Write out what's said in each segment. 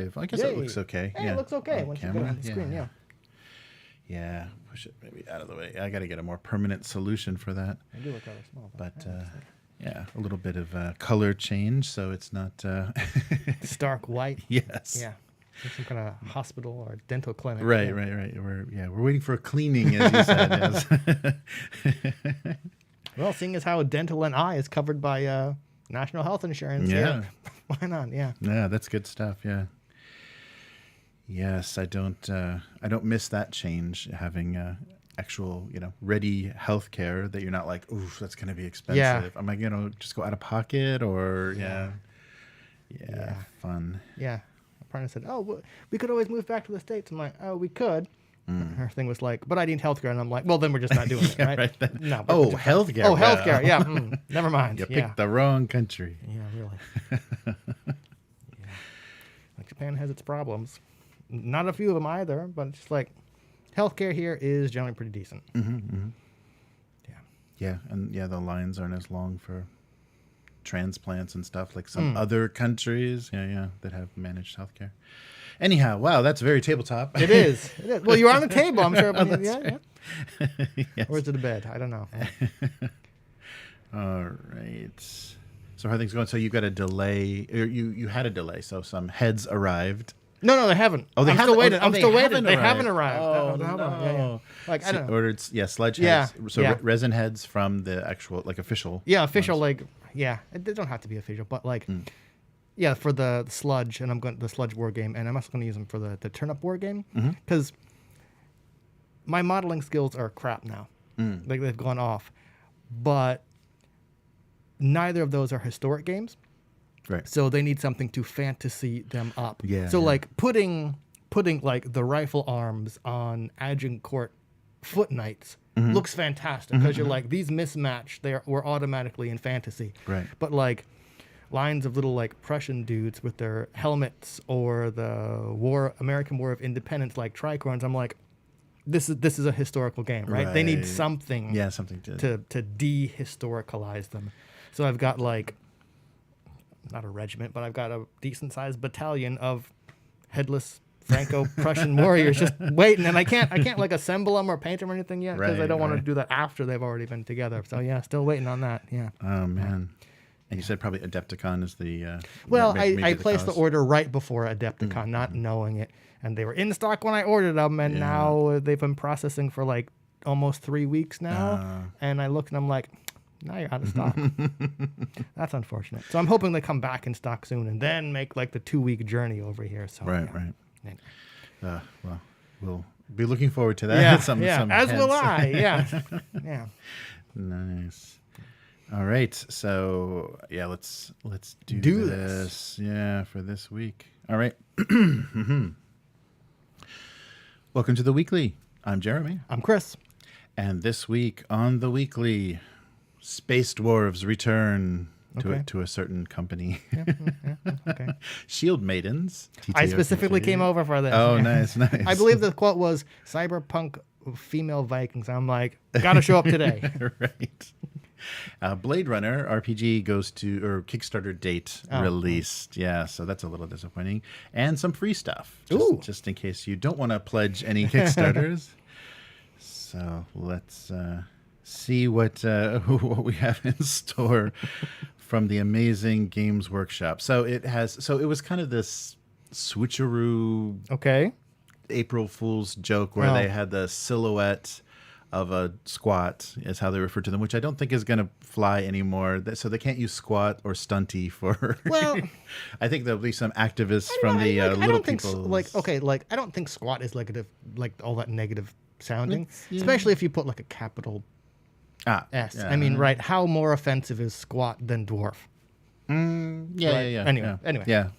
live. I guess it looks okay. Hey, it looks okay once you get it on the screen. Yeah. Yeah, push it maybe out of the way. I got to get a more permanent solution for that. They do look rather small. But yeah, a little bit of color change, so it's not stark white. Yes. Yeah. Like some kind of hospital or dental clinic. Right. We're waiting for a cleaning, as you said. Yes. Well, seeing as how dental and eye is covered by national health insurance, why not? Yeah. Yeah, that's good stuff. Yeah. Yes, I don't miss that change, having actual, ready healthcare that you're not like, oof, that's going to be expensive. Yeah. Am I going to just go out of pocket or fun. Yeah. My partner said, "Oh, we could always move back to the States." I'm like, "Oh, we could." Her thing was like, "But I need healthcare," and I'm like, "Well, then we're just not doing it, right?" No. Healthcare. Oh, healthcare. Yeah. Never mind. You picked the wrong country. Yeah, really. Like Japan has its problems. Not a few of them either, but it's just like healthcare here is generally pretty decent. Yeah, and the lines aren't as long for transplants and stuff like some other countries. That have managed healthcare. Anyhow, wow, that's very tabletop. It is. Well, you're on the table, I'm sure. Oh, that's right. Yes. Or is it a bed? I don't know. All right. So how are things going? So you got a delay. Or you had a delay. So some heads arrived. No, they haven't. Oh, I'm still waiting. I'm still waiting. They haven't arrived. Oh, no. no. Like, I don't know. Ordered, sledge heads. Yeah, So resin heads from the actual, like, official. Yeah, official, ones. They don't have to be official, but for the sludge, and I'm going the sludge war game, and I'm also going to use them for the turnip war game, because my modeling skills are crap now. Like, they've gone off, but neither of those are historic games. Right. So they need something to fantasy them up. Yeah. So like putting like the rifle arms on Agincourt foot knights looks fantastic because you're like, these mismatch. We're automatically in fantasy. Right. But like lines of little like Prussian dudes with their helmets or the American War of Independence like tricorns, I'm like, this is a historical game, right? They need something. Yeah, something to dehistoricalize them. So I've got like, not a regiment, but I've got a decent-sized battalion of headless Franco-Prussian warriors just waiting, and I can't like assemble them or paint them or anything yet because I don't want to do that after they've already been together. So yeah, still waiting on that. Yeah. Oh man. And you said probably Adepticon is the. Well, I placed the order right before Adepticon, not knowing it, and they were in stock when I ordered them, and now they've been processing for like almost 3 weeks now, and I look and I'm like, now you're out of stock. That's unfortunate. So I'm hoping they come back in stock soon and then make like the 2-week journey over here. So right. Anyway. Well, we'll be looking forward to that. Yeah, some as heads. will I. Yeah, yeah. Nice. All right. So let's do this. Yeah, for this week. All right. Welcome to the weekly. I'm Jeremy. I'm Chris. And this week on the weekly, Space Dwarves return to a certain company. Okay. Shield Maidens. I specifically came over for this. Oh, nice. I believe the quote was Cyberpunk female Vikings. I'm like, gotta show up today. Right. Blade Runner RPG goes to, or Kickstarter date released. Yeah, so that's a little disappointing. And some free stuff, just in case you don't want to pledge any Kickstarters. So let's see what we have in store from the amazing Games Workshop. So it was kind of this switcheroo April Fool's joke where they had the silhouette of a squat is how they refer to them, which I don't think is going to fly anymore. So they can't use squat or stunty for. Well, I think there'll be some activists from the little people. I don't think squat is like all that negative sounding, especially if you put like a capital S. Yeah. I mean, right? How more offensive is squat than dwarf? Yeah. Anyway. Yeah.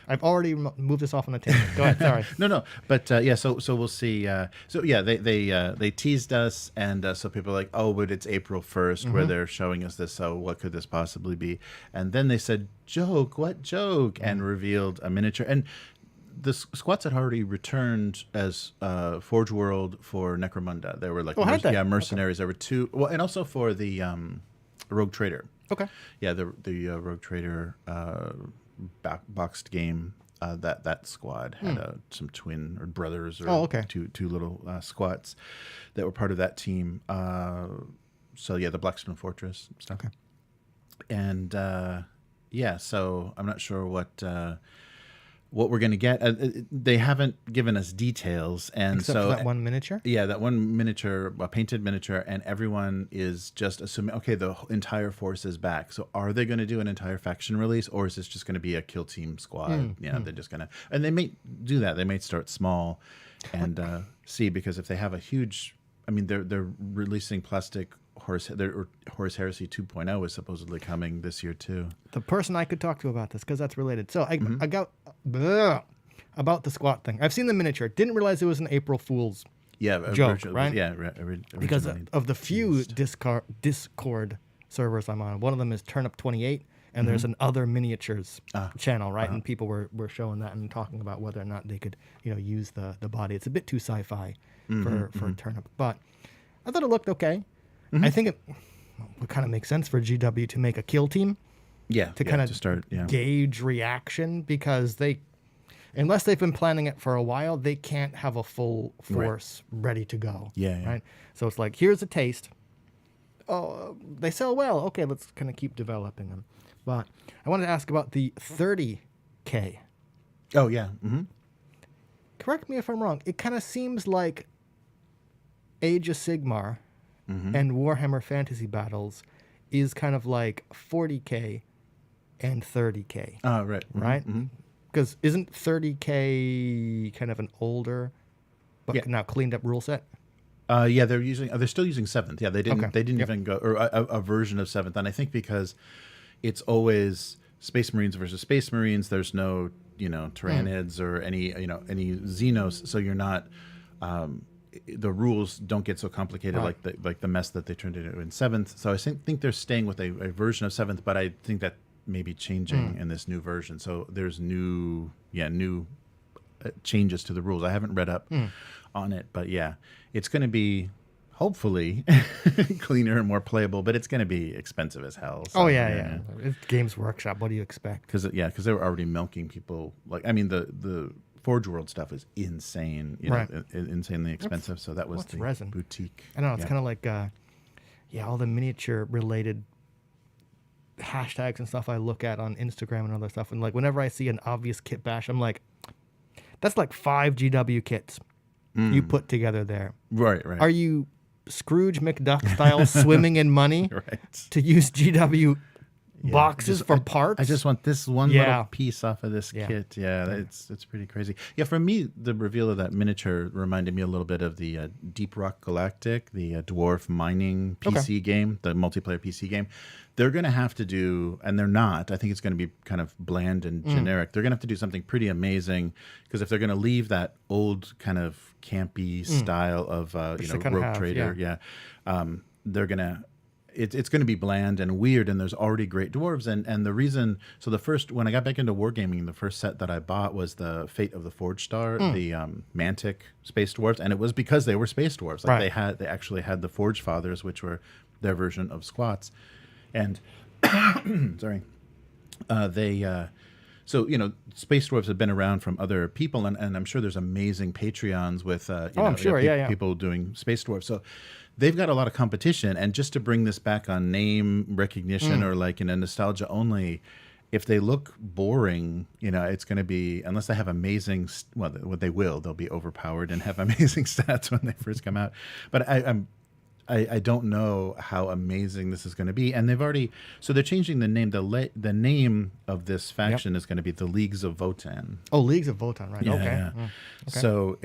I've already moved this off on the table. Go ahead. Sorry. No. But so we'll see. They teased us, and so people are like, oh, but it's April 1st where they're showing us this. So what could this possibly be? And then they said, joke, what joke? And revealed a miniature. And the squats had already returned as Forge World for Necromunda. There were like mercenaries. There were 2. Well, and also for the Rogue Trader. Okay. Yeah, the Rogue Trader boxed game that squad had some twin or brothers or okay. two little squats that were part of that team. So yeah, the Blackstone Fortress stuff. Okay. And yeah, so I'm not sure what we're going to get. They haven't given us details, and Except for that one miniature. Yeah, that one miniature, a painted miniature, and everyone is just assuming, okay, the entire force is back. So are they going to do an entire faction release, or is this just going to be a kill team squad? They're just going to, and they may do that. They may start small, and see, because if they have a huge, I mean, they're releasing plastic. Horse Heresy 2.0 is supposedly coming this year too. The person I could talk to about this, because that's related. So I got about the squat thing. I've seen the miniature. Didn't realize it was an April Fool's joke, right? Yeah, because of the few Discord servers I'm on. One of them is Turnup 28, and there's an other miniatures channel, right? And people were showing that and talking about whether or not they could use the body. It's a bit too sci-fi for Turnup, but I thought it looked okay. I think it would kind of make sense for GW to make a kill team. To kind of gauge reaction, because unless they've been planning it for a while, they can't have a full force ready to go. Right? So it's like, here's a taste. Oh, they sell well. Okay, let's kind of keep developing them. But I wanted to ask about the 30K. Oh, yeah. Correct me if I'm wrong. It kind of seems like Age of Sigmar and Warhammer Fantasy Battles is kind of like 40K and 30K. Oh, right. Right? Because isn't 30K kind of an older, but now cleaned up rule set? Yeah, they're still using 7th. Yeah, they didn't even go, or a version of 7th. And I think because it's always Space Marines versus Space Marines, there's no, Tyranids or any Xenos, so you're not, the rules don't get so complicated like the mess that they turned it into in 7th. So I think they're staying with a version of 7th, but I think that may be changing in this new version. So there's new changes to the rules. I haven't read up on it, but yeah, it's going to be hopefully cleaner and more playable, but it's going to be expensive as hell. So, It's Games Workshop. What do you expect? Because they were already milking people. Like, I mean, the Forge World stuff is insane, insanely expensive. So that was the resin? Boutique. I don't know. It's kind of like, all the miniature related hashtags and stuff I look at on Instagram and other stuff. And like, whenever I see an obvious kit bash, I'm like, that's like 5 GW kits you put together there. Right. Are you Scrooge McDuck style swimming in money to use GW boxes for parts? I just want this one little piece off of this kit. It's pretty crazy. Yeah, for me, the reveal of that miniature reminded me a little bit of the Deep Rock Galactic, the dwarf mining PC game, the multiplayer PC game. They're going to have to do, and they're not, I think it's going to be kind of bland and generic. They're going to have to do something pretty amazing, because if they're going to leave that old kind of campy style of Rogue Trader, they're going to, it's going to be bland and weird, and there's already great dwarves. And the reason, so when I got back into wargaming, the first set that I bought was the Fate of the Forge Star, the Mantic Space Dwarves, and it was because they were Space Dwarves. Like they actually had the Forge Fathers, which were their version of squats. And so Space Dwarves have been around from other people, and I'm sure there's amazing Patreons with people doing Space Dwarves. So they've got a lot of competition, and just to bring this back on name recognition or like in a nostalgia only, if they look boring, it's going to be, unless they have amazing, what they will, they'll be overpowered and have amazing stats when they first come out. But I don't know how amazing this is going to be, and they're changing the name. The name of this faction is going to be the Leagues of Votann. Oh, Leagues of Votann, right? Okay. So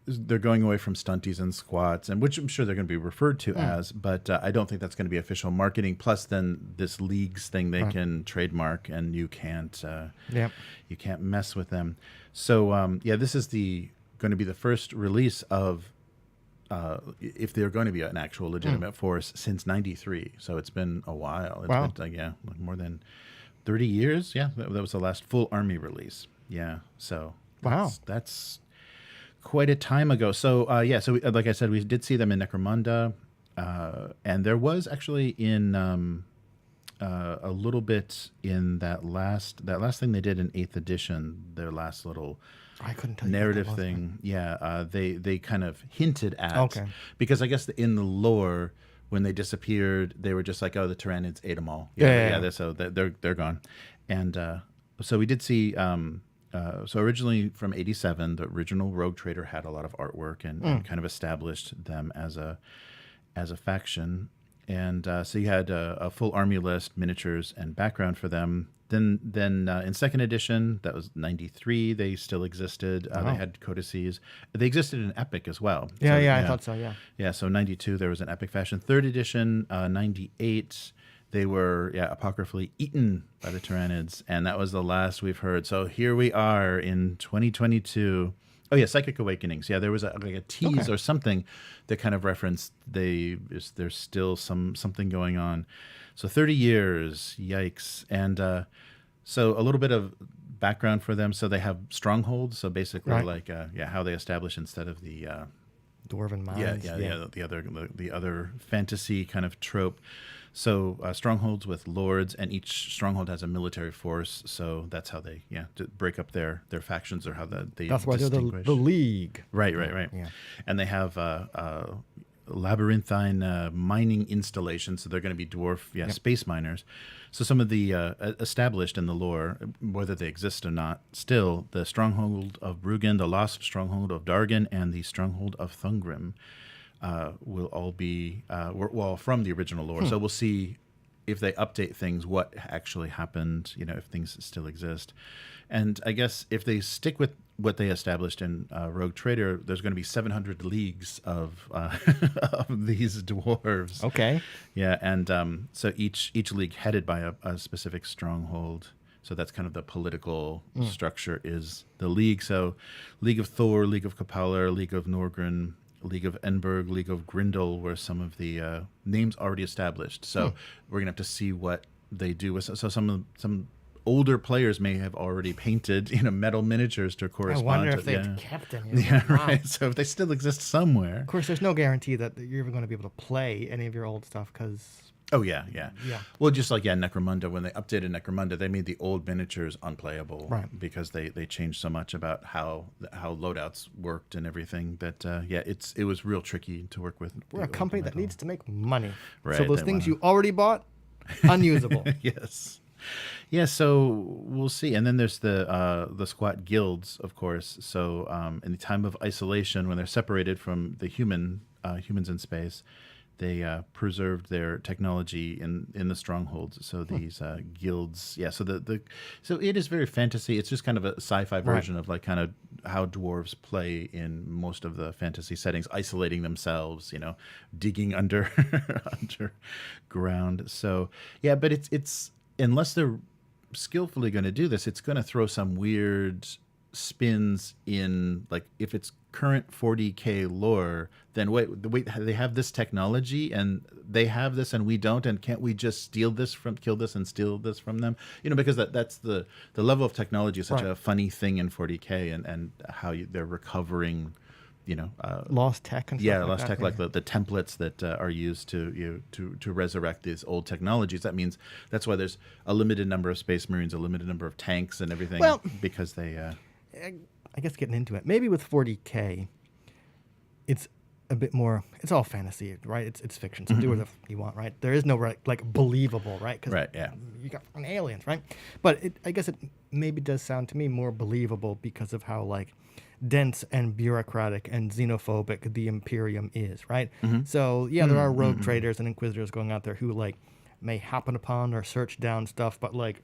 they're going away from stunties and squats, and which I'm sure they're going to be referred to as, but I don't think that's going to be official marketing. Plus, then this leagues thing they can trademark, and you can't mess with them. So this is going to be the first release of. If they're going to be an actual legitimate force since '93, so it's been a while. It's been like more than 30 years. Yeah, that was the last full army release. Yeah, so that's quite a time ago. So so like I said, we did see them in Necromunda, and there was actually in a little bit in that last thing they did in 8th edition, their last little I couldn't tell narrative you thing. Yeah, they kind of hinted at. Okay. Because I guess in the lore, when they disappeared, they were just like, oh, the Tyranids ate them all. So they're gone. And so we did see. So originally from 87, the original Rogue Trader had a lot of artwork and kind of established them as a faction. And so you had a full army list, miniatures, and background for them. Then in 2nd edition, that was 93, they still existed. They had codices. They existed in Epic as well. I thought so, yeah. Yeah, so 92, there was an Epic faction. 3rd edition, 98, they were apocryphally eaten by the Tyranids, and that was the last we've heard. So here we are in 2022. Oh yeah, Psychic Awakenings. Yeah, there was a tease or something that kind of referenced there's still something going on. So 30 years, yikes. And so a little bit of background for them. So they have strongholds. So basically, how they establish instead of the dwarven mines. The other fantasy kind of trope. So strongholds with lords, and each stronghold has a military force. So that's how they to break up their factions, or how they that's why distinguish. They're the League. Right. Yeah. And they have labyrinthine mining installations. So they're going to be dwarf space miners. So some of the established in the lore, whether they exist or not, still the stronghold of Bruggen, the lost stronghold of Dargan, and the stronghold of Thungrim. Will all be from the original lore. So we'll see if they update things, what actually happened, if things still exist. And I guess if they stick with what they established in Rogue Trader, there's going to be 700 leagues of these dwarves. Okay. Yeah, and so each league headed by a specific stronghold. So that's kind of the political structure is the league. So League of Thor, League of Kapalar, League of Norgren, League of Enberg, League of Grindel were some of the names already established. So we're gonna have to see what they do with. So some older players may have already painted metal miniatures to correspond. I wonder to, if they've kept them. Yeah, right. So if they still exist somewhere. Of course, there's no guarantee that you're even going to be able to play any of your old stuff because. Oh yeah. Well, just like Necromunda, when they updated Necromunda, they made the old miniatures unplayable, right? Because they changed so much about how loadouts worked and everything. That it was real tricky to work with. We're a company that needs to make money, right? So those things you already bought, unusable. Yes. Yeah, so we'll see. And then there's the squat guilds, of course. So in the time of isolation, when they're separated from the humans in space, they preserved their technology in the strongholds. So these guilds, so it is very fantasy. It's just kind of a sci-fi version of like kind of how dwarves play in most of the fantasy settings, isolating themselves, digging underground. So yeah, but it's unless they're skillfully going to do this, it's going to throw some weird spins in, like if it's current 40K lore, then wait, they have this technology and they have this and we don't, and can't we just kill this and steal this from them? Because that's the level of technology is such a funny thing in 40K, and how they're recovering, lost tech and stuff lost tech, like the templates that are used to resurrect these old technologies. That means that's why there's a limited number of Space Marines, a limited number of tanks and everything, because they I guess getting into it, maybe with 40K, it's a bit more. It's all fantasy, right? It's fiction, so do whatever you want, right? There is no like believable, right? Right. Yeah. You got aliens, right? But I guess it maybe does sound to me more believable because of how like dense and bureaucratic and xenophobic the Imperium is, right? So there are rogue traders and inquisitors going out there who like may happen upon or search down stuff, but like.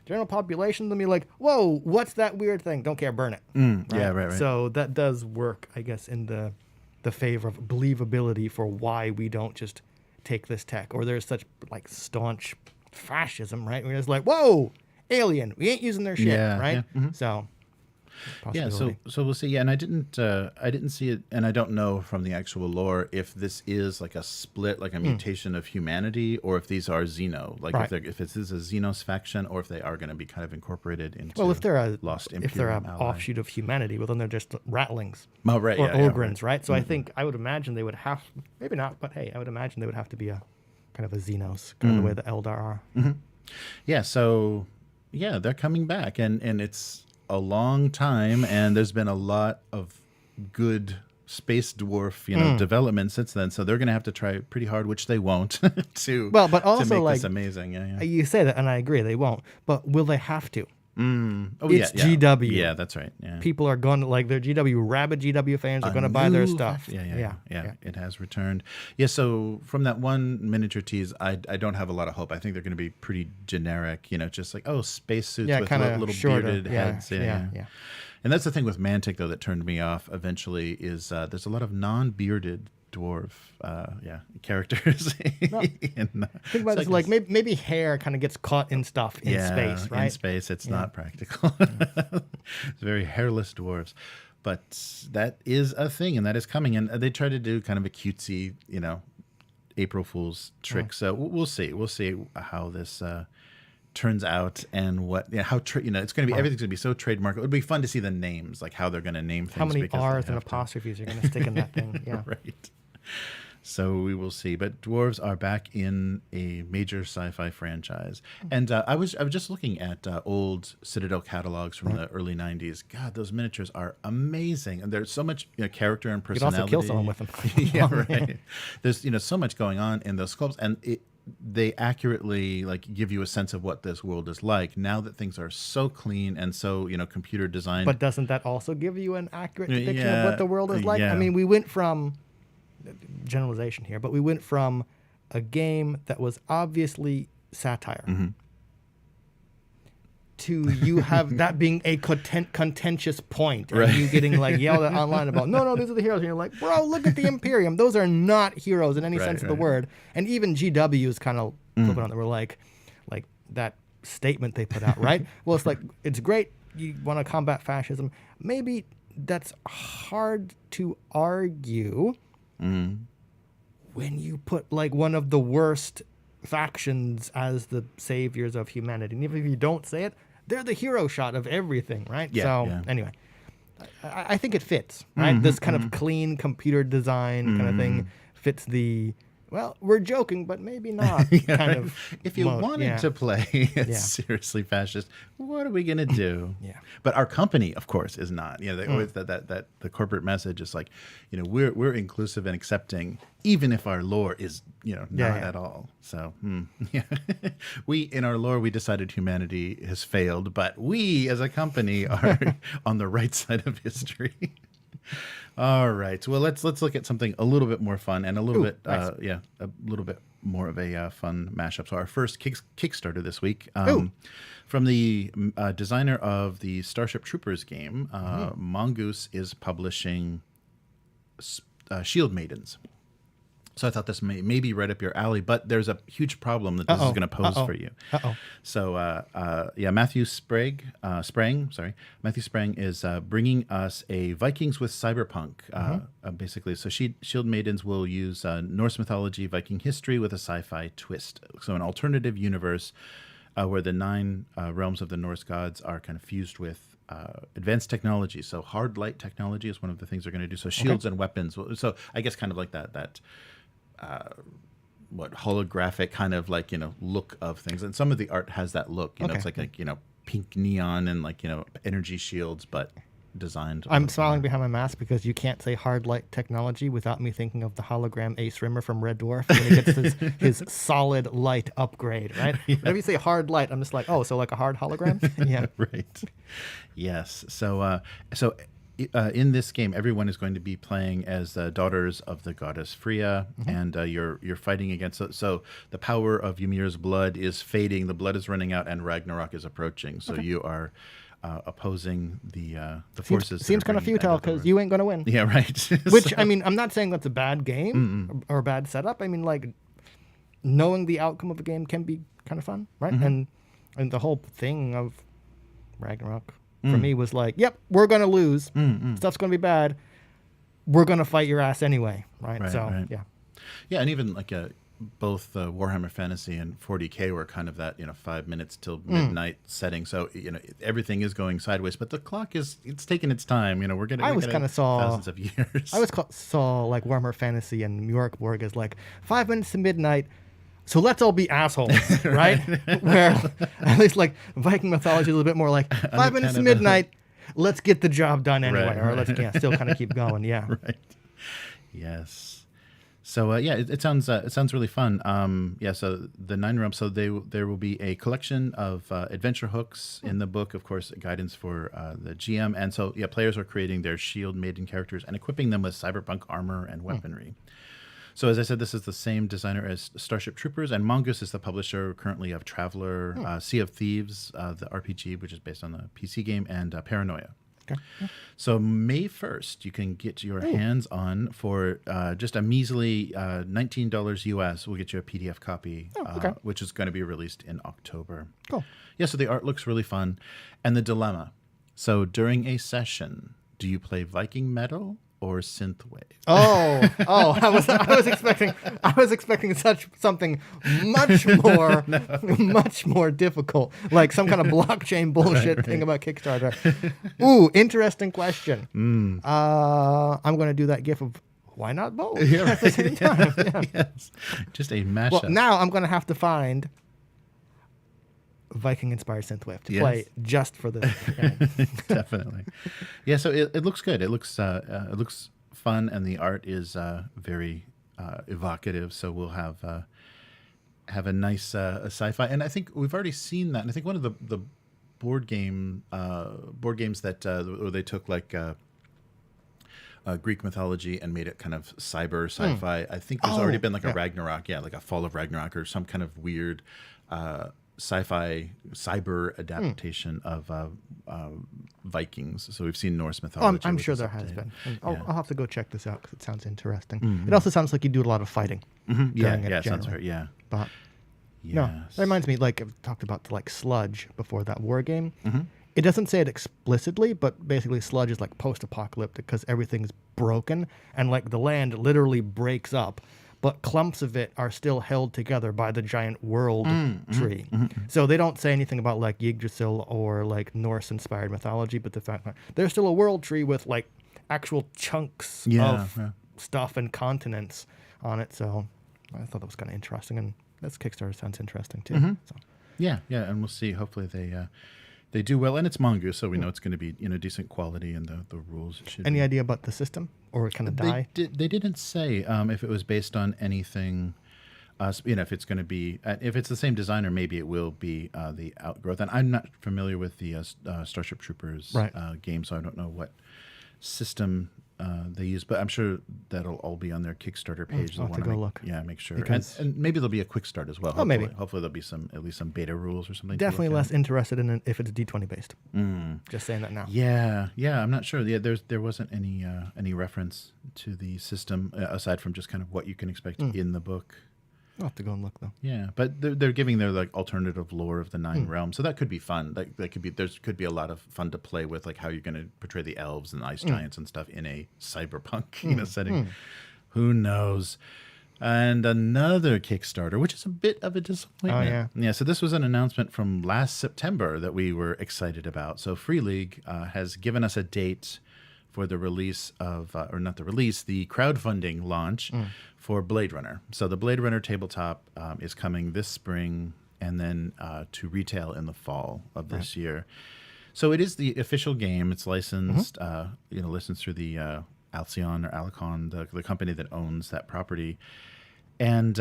General population, they'll be like, whoa, what's that weird thing? Don't care, burn it. Right? Yeah, right. So that does work, I guess, in the favor of believability for why we don't just take this tech. Or there's such like staunch fascism, right? We're just like, whoa, alien, we ain't using their shit, right? Yeah. So so we'll see. Yeah, and I didn't see it, and I don't know from the actual lore if this is like a split, like a mutation of humanity, or if these are Xeno, like if this is a Xenos faction, or if they are going to be kind of incorporated into. If they're a lost Imperium, if they're an offshoot of humanity, well then they're just Rattlings, or Ogrins, right? So I think I would imagine they would have, maybe not, but hey, I would imagine they would have to be a kind of a Xenos, kind of the way the Eldar are. Yeah, so they're coming back, and it's a long time, and there's been a lot of good space dwarf, development since then. So they're going to have to try pretty hard, which they won't, but also to make like this amazing. Yeah. You say that, and I agree, they won't. But will they have to? Oh, it's GW. Yeah, that's right. Yeah. People are going to, like, their rabid GW fans are going to buy their stuff. Yeah. It has returned. Yeah, so from that one miniature tease, I don't have a lot of hope. I think they're going to be pretty generic, just like, spacesuits with little shorter. bearded heads. Yeah. And that's the thing with Mantic, though, that turned me off eventually is there's a lot of non-bearded dwarf characters. Think about it, like maybe hair kind of gets caught in stuff in space, right? In space, it's not practical. It's very hairless dwarves. But that is a thing, and that is coming. And they try to do kind of a cutesy, April Fool's trick. So we'll see. We'll see how this turns out, and what it's going to be, everything's going to be so trademarkable. It'd be fun to see the names, like how they're going to name things. How many R's and apostrophes are going to stick in that thing? Yeah, right. So we will see. But dwarves are back in a major sci-fi franchise, and I was just looking at old Citadel catalogs from the early '90s. God, those miniatures are amazing, and there's so much character and personality. You could also kill someone with them. Yeah, right. There's so much going on in those sculpts, and they accurately give you a sense of what this world is like now that things are so clean and so computer designed. But doesn't that also give you an accurate depiction of what the world is like? I mean, we went from generalization here, but we went from a game that was obviously satire to you have that being a contentious point, and you getting yelled at online about no, these are the heroes, and you're like, bro, look at the Imperium, those are not heroes in any sense of the word. And even GW is kind of flipping on that. We're like that statement they put out, right? Well, it's like, it's great, you want to combat fascism. Maybe that's hard to argue when you put one of the worst factions as the saviors of humanity. And even if you don't say it, they're the hero shot of everything, right? Anyway, I think it fits, right? This kind of clean computer design kind of thing fits the, well, we're joking, but maybe not kind of. If you wanted to play seriously fascist, what are we going to do? But our company, of course, is not. They always that the corporate message is like, we're inclusive and accepting, even if our lore is not at all. So we, in our lore, we decided humanity has failed, but we as a company are on the right side of history. All right. Well, let's look at something a little bit more fun and a little bit, nice. A little bit more of a fun mashup. So our first Kickstarter this week from the designer of the Starship Troopers game, Mongoose is publishing Shield Maidens. So I thought this may be right up your alley, but there's a huge problem that this is going to pose for you. So Matthew Sprang is bringing us a Vikings with Cyberpunk, basically. So Shield Maidens will use Norse mythology, Viking history with a sci-fi twist. So an alternative universe where the 9 realms of the Norse gods are kind of fused with advanced technology. So hard light technology is one of the things they're going to do. So shields and weapons. So I guess kind of like that holographic kind of look of things, and some of the art has that look. It's like pink neon and energy shields, but designed. I'm smiling behind my mask because you can't say hard light technology without me thinking of the hologram Ace Rimmer from Red Dwarf when he gets his solid light upgrade, right? Whenever you say hard light, I'm just like, oh, so like a hard hologram? Yeah, right. Yes. So in this game, everyone is going to be playing as daughters of the goddess Freya, and you're fighting against. So the power of Ymir's blood is fading, the blood is running out, and Ragnarok is approaching. So you are opposing the forces. Seems kind of futile because you ain't going to win. Yeah, right. Which, I mean, I'm not saying that's a bad game or a bad setup. I mean, knowing the outcome of a game can be kind of fun, right? And the whole thing of Ragnarok for me was like, yep, we're going to lose. Stuff's going to be bad. We're going to fight your ass anyway, right? Yeah. Yeah, and even both Warhammer Fantasy and 40K were kind of that 5 minutes till midnight setting. So everything is going sideways, but the clock it's taking its time. We're getting thousands of years. I always saw Warhammer Fantasy and New York Borg as 5 minutes to midnight. so let's all be assholes, right? Where at least like Viking mythology is a little bit more like 5 minutes to midnight, let's get the job done anyway, or let's still kind of keep going. Yeah. Right. Yes. So it sounds really fun. So the 9 realms. So there will be a collection of adventure hooks in the book, of course, guidance for the GM, and so players are creating their Shield Maiden characters and equipping them with cyberpunk armor and weaponry. So as I said, this is the same designer as Starship Troopers, and Mongoose is the publisher currently of Traveler, Sea of Thieves, the RPG, which is based on the PC game, and Paranoia. Okay. So May 1st, you can get your hands on for just a measly $19 US. We'll get you a PDF copy, which is going to be released in October. Cool. Yeah, so the art looks really fun. And the dilemma. So during a session, do you play Viking Metal or Synthwave? I was expecting something much more difficult, like some kind of blockchain bullshit thing about Kickstarter. Ooh, interesting question. I'm going to do that gif of why not both at the same time. Yeah. Yes. Just a mashup. Well, now I'm going to have to find Viking-inspired synthwave to play just for this. Definitely. Yeah, so it looks good. It looks fun, and the art is very evocative. So we'll have a nice sci-fi, and I think we've already seen that. And I think one of the board games that where they took like Greek mythology and made it kind of cyber sci-fi. I think there's already been like a Ragnarok, like a Fall of Ragnarok, or some kind of weird sci-fi cyber adaptation of Vikings. So we've seen Norse mythology. I'm sure there has been. I'll have to go check this out because it sounds interesting. It also sounds like you do a lot of fighting. Yeah, sounds right. Yeah. But no, that reminds me, like I've talked about like Sludge before, that war game. It doesn't say it explicitly, but basically Sludge is like post-apocalyptic because everything's broken and like the land literally breaks up, but clumps of it are still held together by the giant world tree. So they don't say anything about like Yggdrasil or like Norse-inspired mythology, but the fact that there's still a world tree with like actual chunks of stuff and continents on it. So I thought that was kind of interesting, and this Kickstarter sounds interesting too. So. Yeah, and we'll see. Hopefully they do well, and it's Mongoose, so we know it's going to be decent quality, and the rules should. Any idea about the system, or kind of die? They didn't say if it was based on anything. If it's going to be, if it's the same designer, maybe it will be the Outgrowth. And I'm not familiar with the Starship Troopers game, so I don't know what system they use, but I'm sure that'll all be on their Kickstarter page. I'll have to go look. Yeah, make sure. And maybe there'll be a quick start as well. Maybe. Hopefully there'll be at least some beta rules or something. Definitely less interested in it if it's D20 based. Just saying that now. Yeah, I'm not sure. Yeah, there wasn't any reference to the system aside from just kind of what you can expect in the book. I'll have to go and look though. Yeah, but they're giving their like alternative lore of the 9 realms, so that could be fun. Like there could be a lot of fun to play with, like how you're going to portray the elves and ice giants and stuff in a cyberpunk setting. Who knows? And another Kickstarter, which is a bit of a disappointment. Yeah. So this was an announcement from last September that we were excited about. So Free League has given us a date for the release of, the crowdfunding launch for Blade Runner. So the Blade Runner tabletop is coming this spring, and then to retail in the fall of this year. So it is the official game. It's licensed, licensed through the Alcyon or Alicon, the company that owns that property. And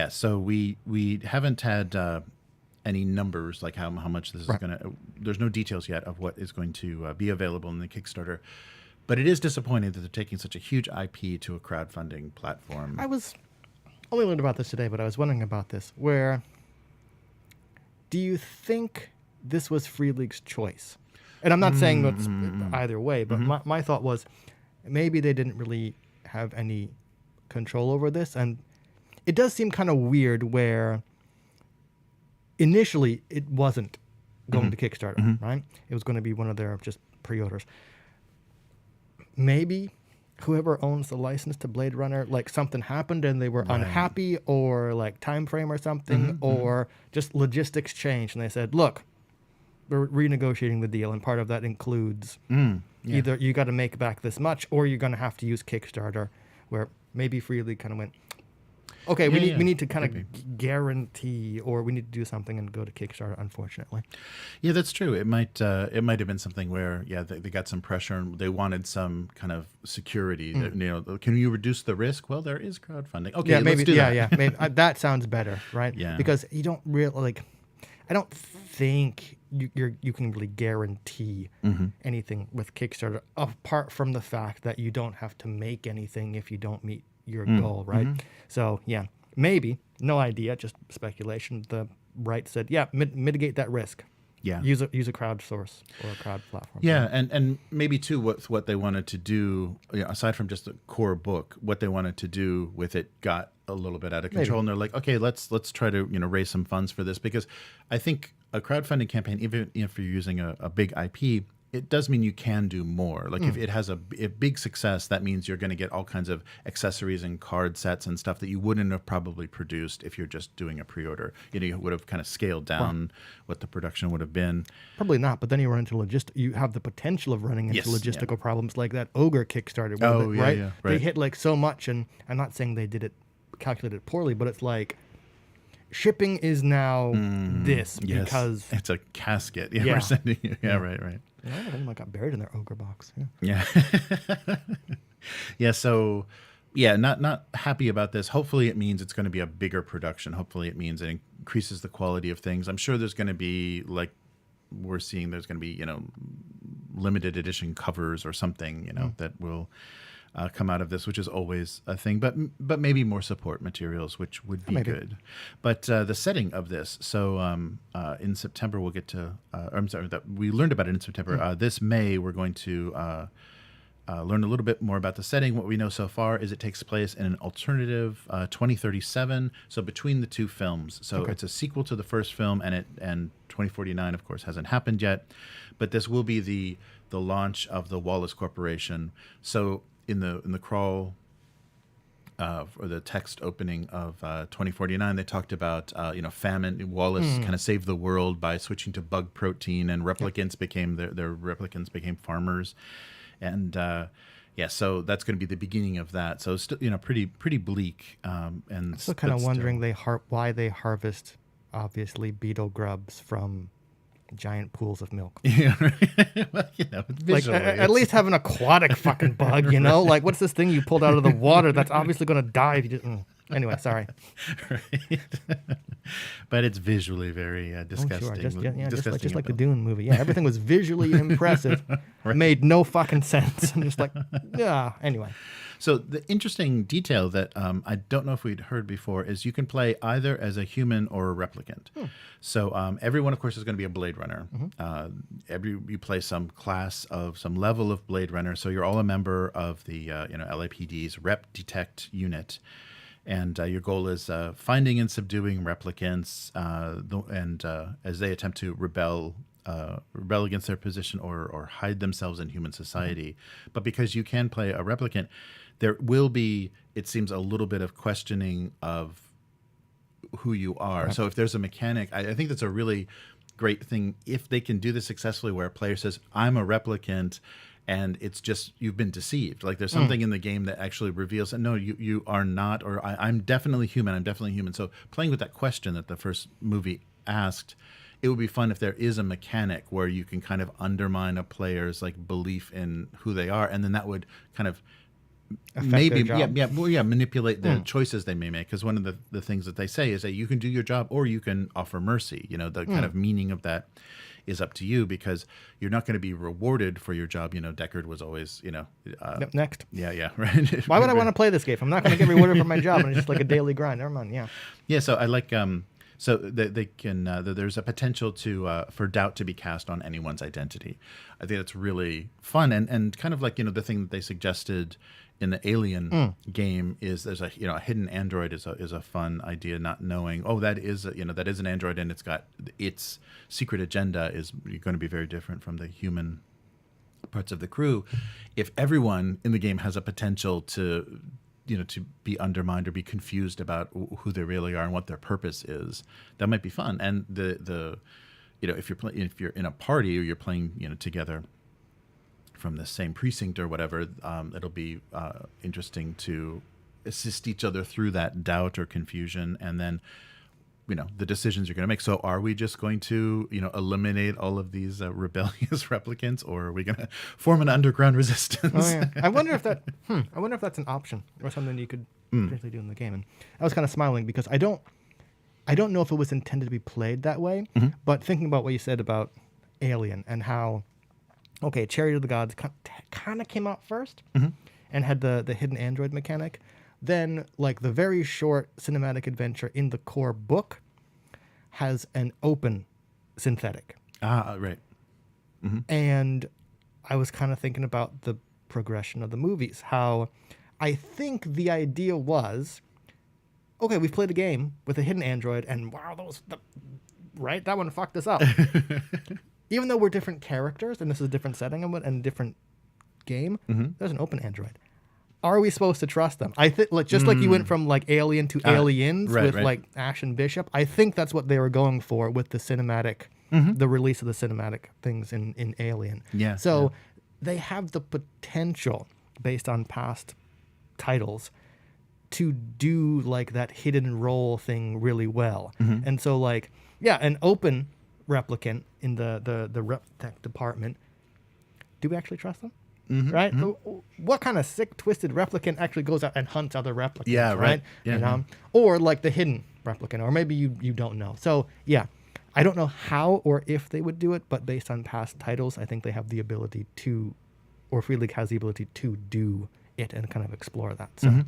so we haven't had any numbers, like how much this is going to. There's no details yet of what is going to be available in the Kickstarter, but it is disappointing that they're taking such a huge IP to a crowdfunding platform. I was only learned about this today, but I was wondering about this. Where do you think this was Free League's choice? And I'm not saying that's either way, but my thought was maybe they didn't really have any control over this, and it does seem kind of weird where initially it wasn't going to Kickstarter, right? It was going to be one of their just pre-orders. Maybe whoever owns the license to Blade Runner, like something happened and they were unhappy, or like time frame or something, or just logistics changed and they said, look, we're renegotiating the deal, and part of that includes either you got to make back this much or you're going to have to use Kickstarter, where maybe Free League kind of went, Okay, we need to kind of guarantee, or we need to do something and go to Kickstarter. Unfortunately, yeah, that's true. It might have been something where they got some pressure and they wanted some kind of security. That, can you reduce the risk? Well, there is crowdfunding. Okay, maybe, let's do that. Yeah, maybe that sounds better, right? Yeah, because you don't really I don't think you can really guarantee anything with Kickstarter, apart from the fact that you don't have to make anything if you don't meet your goal, right? So yeah, maybe, no idea, just speculation. The right said, yeah, mitigate that risk. Yeah, use a crowd source or a crowd platform. Yeah, and maybe too what they wanted to do, aside from just the core book, what they wanted to do with it got a little bit out of control. And they're like, okay, let's try to raise some funds for this, because I think a crowdfunding campaign, even if you're using a big IP, it does mean you can do more. Like if it has a big success, that means you're going to get all kinds of accessories and card sets and stuff that you wouldn't have probably produced if you're just doing a pre-order. You would have kind of scaled down what the production would have been. Probably not, but then you run into you have the potential of running into logistical problems like that Ogre Kickstarter, right? They hit like so much, and I'm not saying they did it calculated poorly, but it's like shipping is now this because it's a casket. We're sending you. Right. Yeah, everything got buried in their ogre box. Yeah. So, not happy about this. Hopefully, it means it's going to be a bigger production. Hopefully, it means it increases the quality of things. I'm sure there's going to be, like we're seeing, there's going to be limited edition covers or something that will come out of this, which is always a thing, but maybe more support materials, which would be good. But the setting of this, so in September we'll get to, I'm sorry, that we learned about it in September. This May we're going to learn a little bit more about the setting. What we know so far is it takes place in an alternative 2037, so between the two films. So it's a sequel to the first film, and 2049, of course, hasn't happened yet, but this will be the launch of the Wallace Corporation. So in the crawl or the text opening of 2049, they talked about famine. Wallace kind of saved the world by switching to bug protein, and replicants became their replicants became farmers, and so that's going to be the beginning of that. So still pretty bleak. And I'm still kind of wondering why they harvest obviously beetle grubs from giant pools of milk. Well, visually, at least have an aquatic fucking bug, like what's this thing you pulled out of the water that's obviously going to die if you just anyway, sorry. Right. But it's visually very disgusting. Sure. Just like the Dune movie. Yeah, everything was visually impressive. Made no fucking sense. I'm just like, anyway. So the interesting detail that I don't know if we'd heard before is you can play either as a human or a replicant. So everyone, of course, is going to be a Blade Runner. You play some class of some level of Blade Runner. So you're all a member of the LAPD's Rep Detect unit. And your goal is finding and subduing replicants, as they attempt to rebel against their position or hide themselves in human society. But because you can play a replicant, there will be, it seems, a little bit of questioning of who you are. Right. So if there's a mechanic, I think that's a really great thing if they can do this successfully, where a player says, I'm a replicant, and it's just you've been deceived. Like there's something in the game that actually reveals that no, you are not, or I'm definitely human. I'm definitely human. So playing with that question that the first movie asked, it would be fun if there is a mechanic where you can kind of undermine a player's like belief in who they are, and then that would kind of manipulate the choices they may make. Because one of the things that they say is that you can do your job or you can offer mercy. The kind of meaning of that is up to you, because you're not going to be rewarded for your job. Deckard was always, next. Yeah, right. Why would I want to play this game? I'm not going to get rewarded for my job, and it's just like a daily grind. Never mind. Yeah. So I like so they can. There's a potential for doubt to be cast on anyone's identity. I think that's really fun, and kind of like the thing that they suggested in the Alien game is there's a hidden android is a fun idea. Not knowing that is that is an android, and it's got its secret agenda is going to be very different from the human parts of the crew. If everyone in the game has a potential to be undermined or be confused about who they really are and what their purpose is, that might be fun. And if you're in a party or you're playing together from the same precinct or whatever, it'll be interesting to assist each other through that doubt or confusion, and then the decisions you're going to make. So are we just going to eliminate all of these rebellious replicants, or are we going to form an underground resistance? Oh, yeah. I wonder if that's an option or something you could potentially do in the game. And I was kind of smiling because I don't know if it was intended to be played that way, but thinking about what you said about Alien and how Chariot of the Gods kind of came out first and had the hidden android mechanic. Then, like, the very short cinematic adventure in the core book has an open synthetic. Right. And I was kind of thinking about the progression of the movies, how I think the idea was, we've played a game with a hidden android, and wow, that one fucked us up. Even though we're different characters, and this is a different setting and a different game, there's an open android. Are we supposed to trust them? I think, like, just like you went from like Alien to Aliens with like Ash and Bishop. I think that's what they were going for with the cinematic, the release of the cinematic things in Alien. Yeah. So they have the potential, based on past titles, to do like that hidden role thing really well. And so, like, an open replicant in the rep tech department. Do we actually trust them? Right? What kind of sick, twisted replicant actually goes out and hunts other replicants? Yeah, right. Yeah, Or like the hidden replicant, or maybe you don't know. So I don't know how or if they would do it, but based on past titles, I think they have the ability to, or Free League has the ability to do it and kind of explore that. So.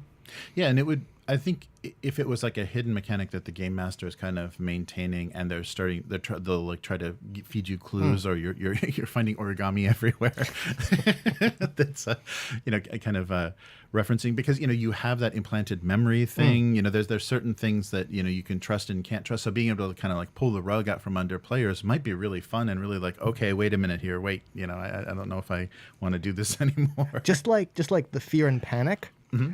Yeah, and it would. I think if it was like a hidden mechanic that the game master is kind of maintaining, and they'll like try to feed you clues, or you're finding origami everywhere. That's kind of referencing, because you have that implanted memory thing. There's certain things that you can trust and can't trust. So being able to kind of like pull the rug out from under players might be really fun and really like, okay, wait a minute here, wait, I don't know if I want to do this anymore. Just like the fear and panic.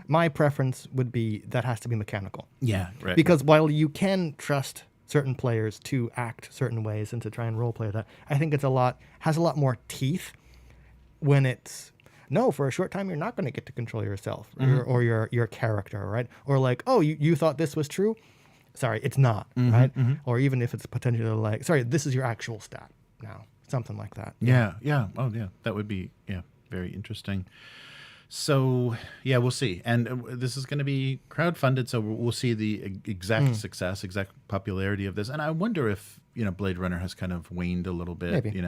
My preference would be that has to be mechanical. Yeah, right. Because while you can trust certain players to act certain ways and to try and roleplay that, I think has a lot more teeth when it's, no, for a short time you're not going to get to control yourself or your character, right? Or like, you thought this was true? Sorry, it's not, right? Or even if it's potentially like, sorry, this is your actual stat now. Something like that. Yeah. Oh, yeah. That would be, very interesting. So, we'll see. And this is going to be crowdfunded, so we'll see the exact success, exact popularity of this. And I wonder if, Blade Runner has kind of waned a little bit, maybe.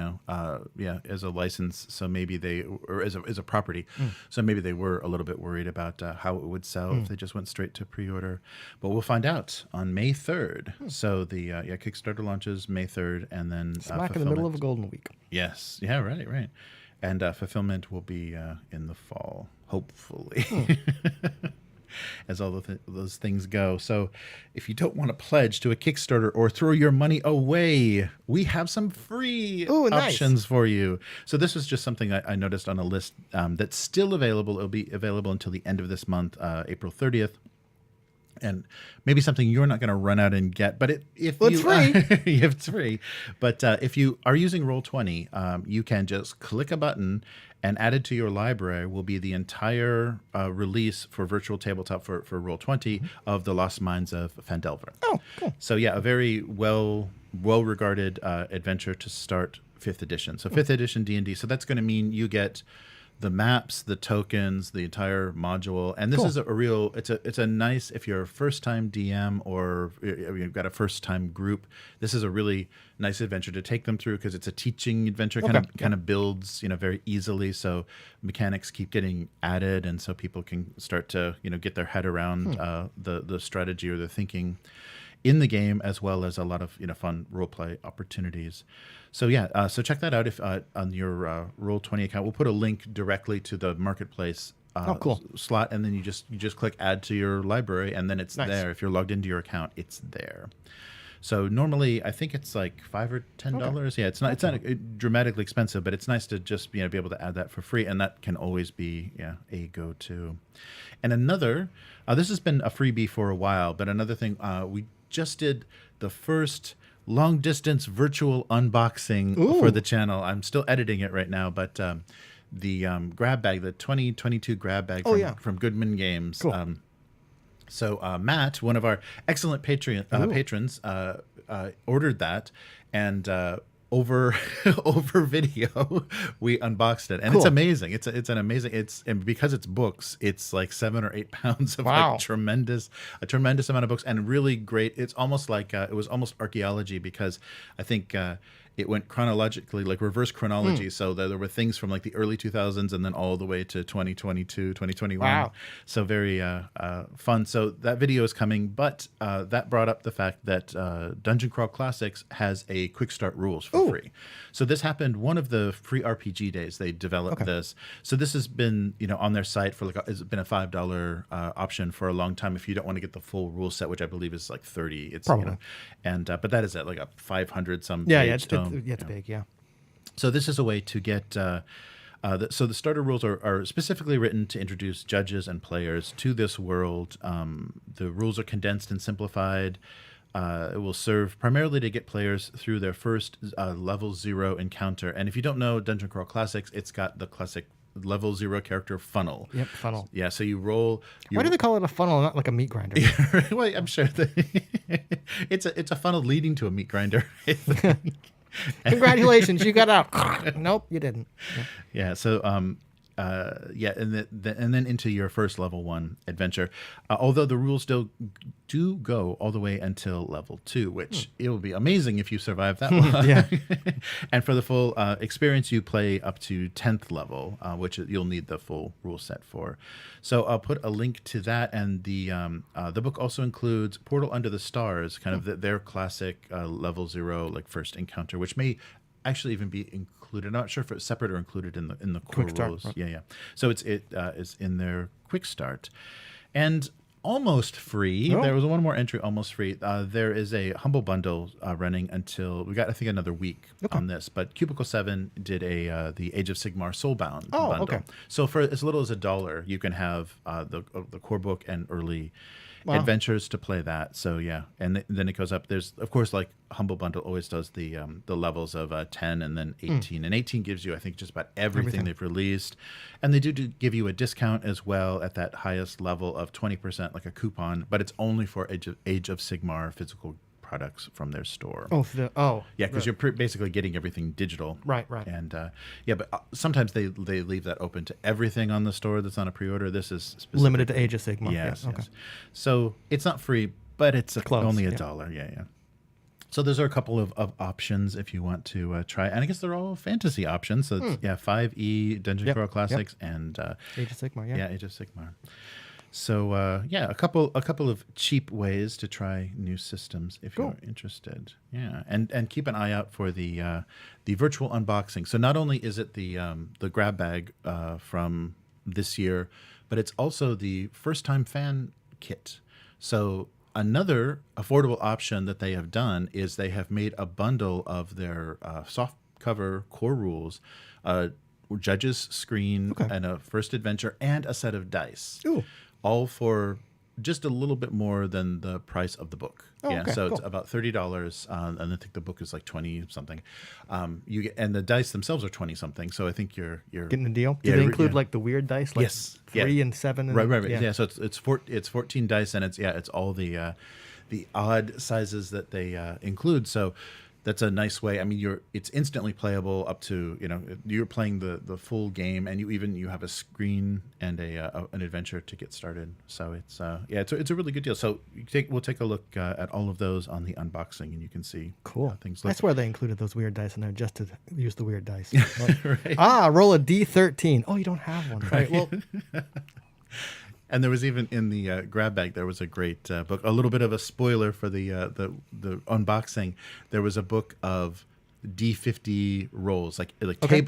As a license. So maybe or as a property. So maybe they were a little bit worried about how it would sell if they just went straight to pre-order. But we'll find out on May 3rd. So the Kickstarter launches May 3rd, and then smack in the middle of a golden week. Yes. Yeah, right. And fulfillment will be in the fall, hopefully, as all those things go. So if you don't want to pledge to a Kickstarter or throw your money away, we have some free options for you. So this was just something I noticed on a list that's still available. It'll be available until the end of this month, April 30th. And maybe something you're not going to run out and get, but it's free. It's free. But if you are using Roll20, you can just click a button, and added to your library will be the entire release for virtual tabletop for Roll20 of the Lost Mines of Phandelver. Oh, cool. So a very well regarded adventure to start 5th edition. So 5th edition D&D. So that's going to mean you get the maps, the tokens, the entire module. And this is a real, it's a nice, if you're a first-time DM or you've got a first-time group, this is a really nice adventure to take them through, because it's a teaching adventure, kind of builds, very easily. So mechanics keep getting added, and so people can start to, get their head around the strategy or the thinking in the game, as well as a lot of fun role play opportunities. So so check that out if on your Roll20 account. We'll put a link directly to the marketplace slot, and then you just click add to your library, and then it's there. If you're logged into your account, it's there. So normally I think it's like $5 or $10. Yeah, it's not dramatically expensive, but it's nice to just be able to add that for free, and that can always be a go-to. And another, this has been a freebie for a while, but another thing, we just did the first long distance virtual unboxing for the channel. I'm still editing it right now, but the grab bag, the 2022 grab bag from Goodman Games. Cool. So Matt, one of our excellent patrons, ordered that, and over over video we unboxed it, and Cool. it's amazing. It's an amazing. And because it's books, it's like 7 or 8 pounds of Wow. like a tremendous amount of books, and really great. It's almost like it was almost archaeology, because I think it went chronologically, like reverse chronology. So there were things from like the early 2000s and then all the way to 2022, 2021. Wow. So very fun. So that video is coming, but that brought up the fact that Dungeon Crawl Classics has a quick start rules for free. So this happened one of the free RPG days. They developed this. So this has been, on their site for like it's been a $5 option for a long time if you don't want to get the full rule set, which I believe is like 30. It's Probably. and but that is at like a 500 some It's page it's big, yeah. So this is a way to get. So the starter rules are specifically written to introduce judges and players to this world. The rules are condensed and simplified. It will serve primarily to get players through their first level 0 encounter. And if you don't know Dungeon Crawl Classics, it's got the classic level 0 character funnel. Yep, funnel. Yeah, so you roll. Why do they call it a funnel, not like a meat grinder? Well, I'm sure that it's a funnel leading to a meat grinder. Congratulations, you got out. Nope, you didn't. Yeah. So, and then into your first level 1 adventure. Although the rules still do go all the way until level 2, which it will be amazing if you survive that one. Yeah. And for the full experience, you play up to 10th level, which you'll need the full rule set for. So I'll put a link to that, and the book also includes Portal Under the Stars, kind of their classic level 0 like first encounter, which may actually even be included. I'm not sure if it's separate or included in the core Quick start, rules. right. Yeah. So it is in their quick start, and almost free. Oh. There was one more entry, almost free. There is a humble bundle running until we got, I think, another week on this. But Cubicle 7 did the Age of Sigmar Soulbound bundle. Okay. So for as little as $1, you can have the core book and early adventures to play that. So yeah, and then it goes up. There's of course, like Humble Bundle always does the levels of 10 and then 18, and 18 gives you, I think, just about everything they've released, and they do give you a discount as well at that highest level of 20%, like a coupon, but it's only for Age of Sigmar physical products from their store. Yeah, because you're basically getting everything digital. Right. And but sometimes they leave that open to everything on the store that's on a pre-order. This is Limited to Age of Sigmar. Yes. Okay. So it's not free, but it's only yeah. $1. Yeah. So those are a couple of options if you want to try. And I guess they're all fantasy options. So it's, 5e, Dungeon Crawl Classics, and Age of Sigmar, yeah. Age of Sigmar. So a couple of cheap ways to try new systems if you're interested. Yeah, and keep an eye out for the virtual unboxing. So not only is it the grab bag from this year, but it's also the first time fan kit. So another affordable option that they have done is they have made a bundle of their soft cover core rules. Judge's screen and a first adventure and a set of dice. Ooh. All for just a little bit more than the price of the book. It's about $30, and I think the book is like 20 something. You get, and the dice themselves are 20 something. So I think you're getting a deal. Do they include like the weird dice, like 3 and 7? And, right. Yeah. So it's 14 dice, and it's all the odd sizes that they include. So that's a nice way. I mean, it's instantly playable up to, you're playing the full game, and you have a screen and an adventure to get started. So it's a really good deal. So we'll take a look at all of those on the unboxing, and you can see how things look. That's where they included those weird dice in there, just to use the weird dice. Right. Roll a D13. Oh, you don't have one. Right. Well. And there was even in the grab bag, there was a great book. A little bit of a spoiler for the unboxing. There was a book of D50 rolls, like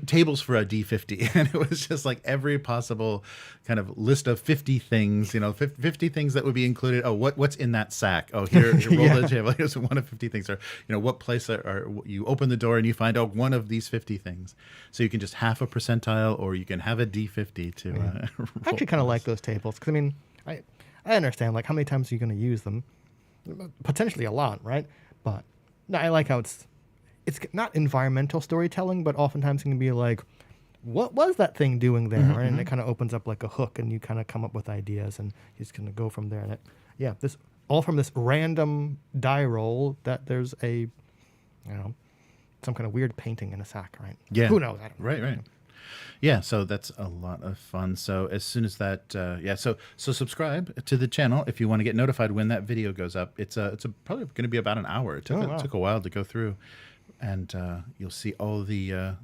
tables for a D50, and it was just like every possible kind of list of 50 things. 50 things that would be included. Oh, what's in that sack? Oh, here roll the table. Here's one of 50 things. Or what place are you open the door and you find one of these 50 things. So you can just half a percentile, or you can have a D50 to. I actually kind of like those tables because I understand like how many times are you going to use them? Potentially a lot, right? But no, I like how it's not environmental storytelling, but oftentimes it can be like, what was that thing doing there? Right? And it kind of opens up like a hook, and you kind of come up with ideas, and you're just going to go from there. And yeah, this all from this random die roll that there's some kind of weird painting in a sack, right? Yeah. Who knows? I don't know. Right. Yeah, so that's a lot of fun. So as soon as that, so subscribe to the channel if you want to get notified when that video goes up. It's probably going to be about an hour. It took a while to go through, and you'll see all the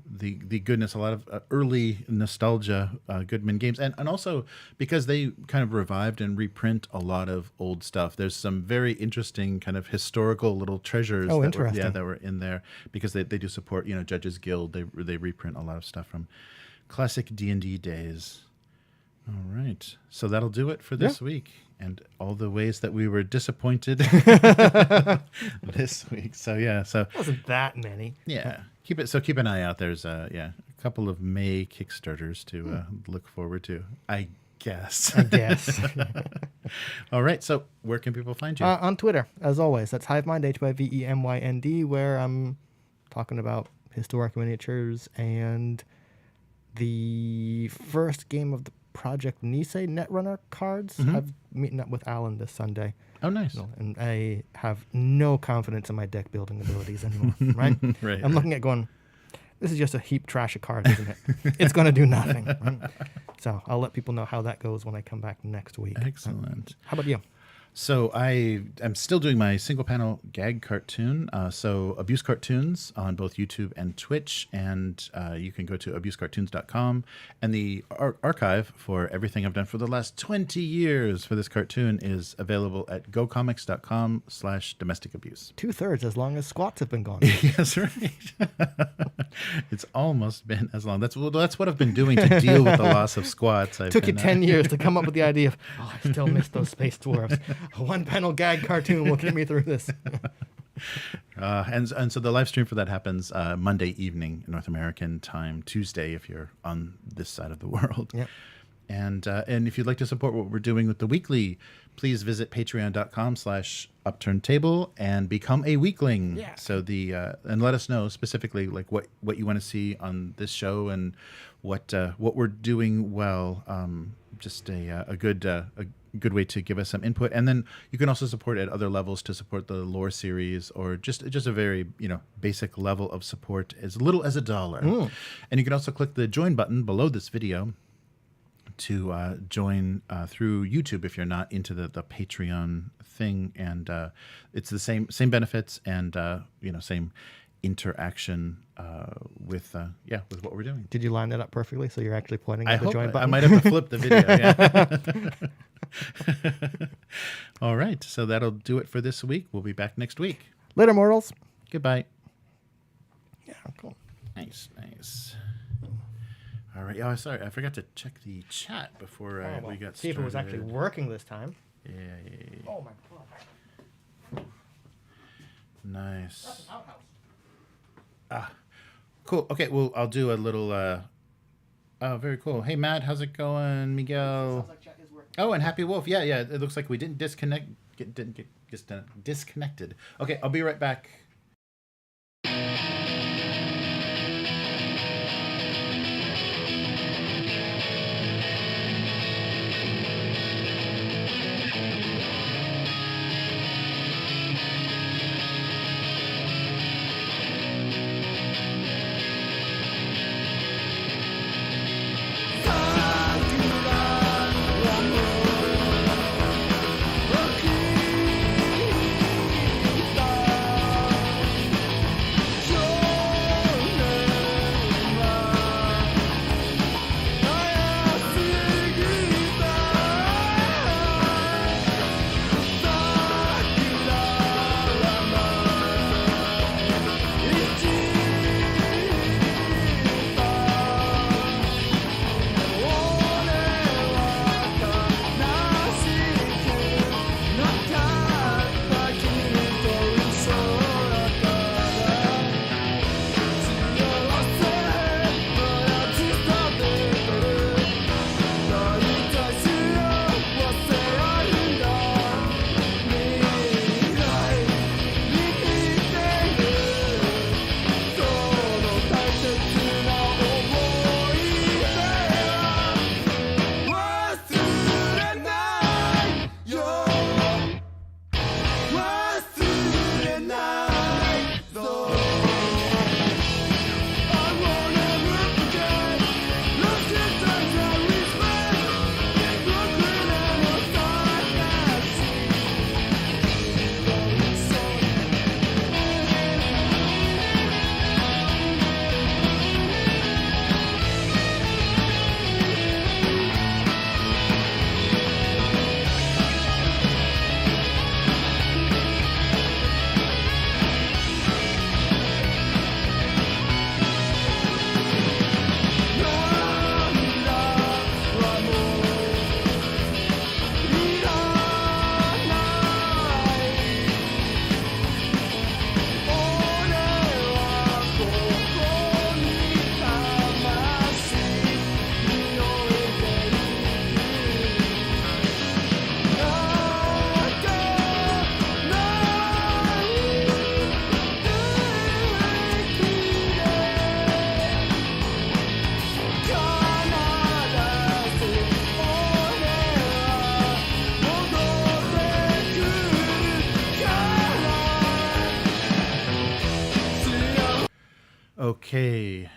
goodness, a lot of early nostalgia Goodman games, and also because they kind of revived and reprint a lot of old stuff. There's some very interesting kind of historical little treasures that were in there because they do support Judges Guild. They reprint a lot of stuff from classic D&D days. All right. So that'll do it for this week and all the ways that we were disappointed this week. So it wasn't that many. Yeah. Keep an eye out. There's a couple of May Kickstarters to look forward to, I guess. All right. So where can people find you? On Twitter, as always. That's Hivemind, HYVEMYND, where I'm talking about historic miniatures and the first game of the Project Nisei Netrunner cards. I'm meeting up with Alan this Sunday. Oh, nice. And I have no confidence in my deck building abilities anymore, right? I'm looking at going, this is just a heap trash of cards, isn't it? It's going to do nothing. Right? So I'll let people know how that goes when I come back next week. Excellent. How about you? So I am still doing my single panel gag cartoon. So Abuse Cartoons on both YouTube and Twitch. And you can go to abusecartoons.com. And the archive for everything I've done for the last 20 years for this cartoon is available at gocomics.com/domestic abuse. 2/3 as long as squats have been gone. Yes, right. It's almost been as long. That's what I've been doing to deal with the loss of squats. Took you 10 years to come up with the idea of, I still miss those space dwarves. A one-panel gag cartoon will get me through this. And so the live stream for that happens Monday evening, North American time, Tuesday if you're on this side of the world. Yep. And if you'd like to support what we're doing with the weekly, please visit patreon.com/upturntable and become a weekling. Yeah. So and let us know specifically like what you want to see on this show and what we're doing well. Just a good way to give us some input. And then you can also support at other levels to support the lore series or just a very basic level of support, as little as $1. And you can also click the join button below this video to join through YouTube if you're not into the Patreon thing. And it's the same benefits and same interaction with what we're doing. Did you line that up perfectly so you're actually pointing at the join button? I might have to flip the video. Yeah. All right, so that'll do it for this week. We'll be back next week. Later, mortals. Goodbye. Yeah, cool. Nice. All right. Oh, sorry, I forgot to check the chat before we got started. See if it was actually working this time. Yeah. Oh my god. Nice. That's an outhouse. Cool. Okay, well, I'll do a little... Oh, very cool. Hey, Matt, how's it going? Miguel? Sounds like chat is working. Oh, and Happy Wolf. Yeah. It looks like we didn't get disconnected. Okay, I'll be right back. Okay,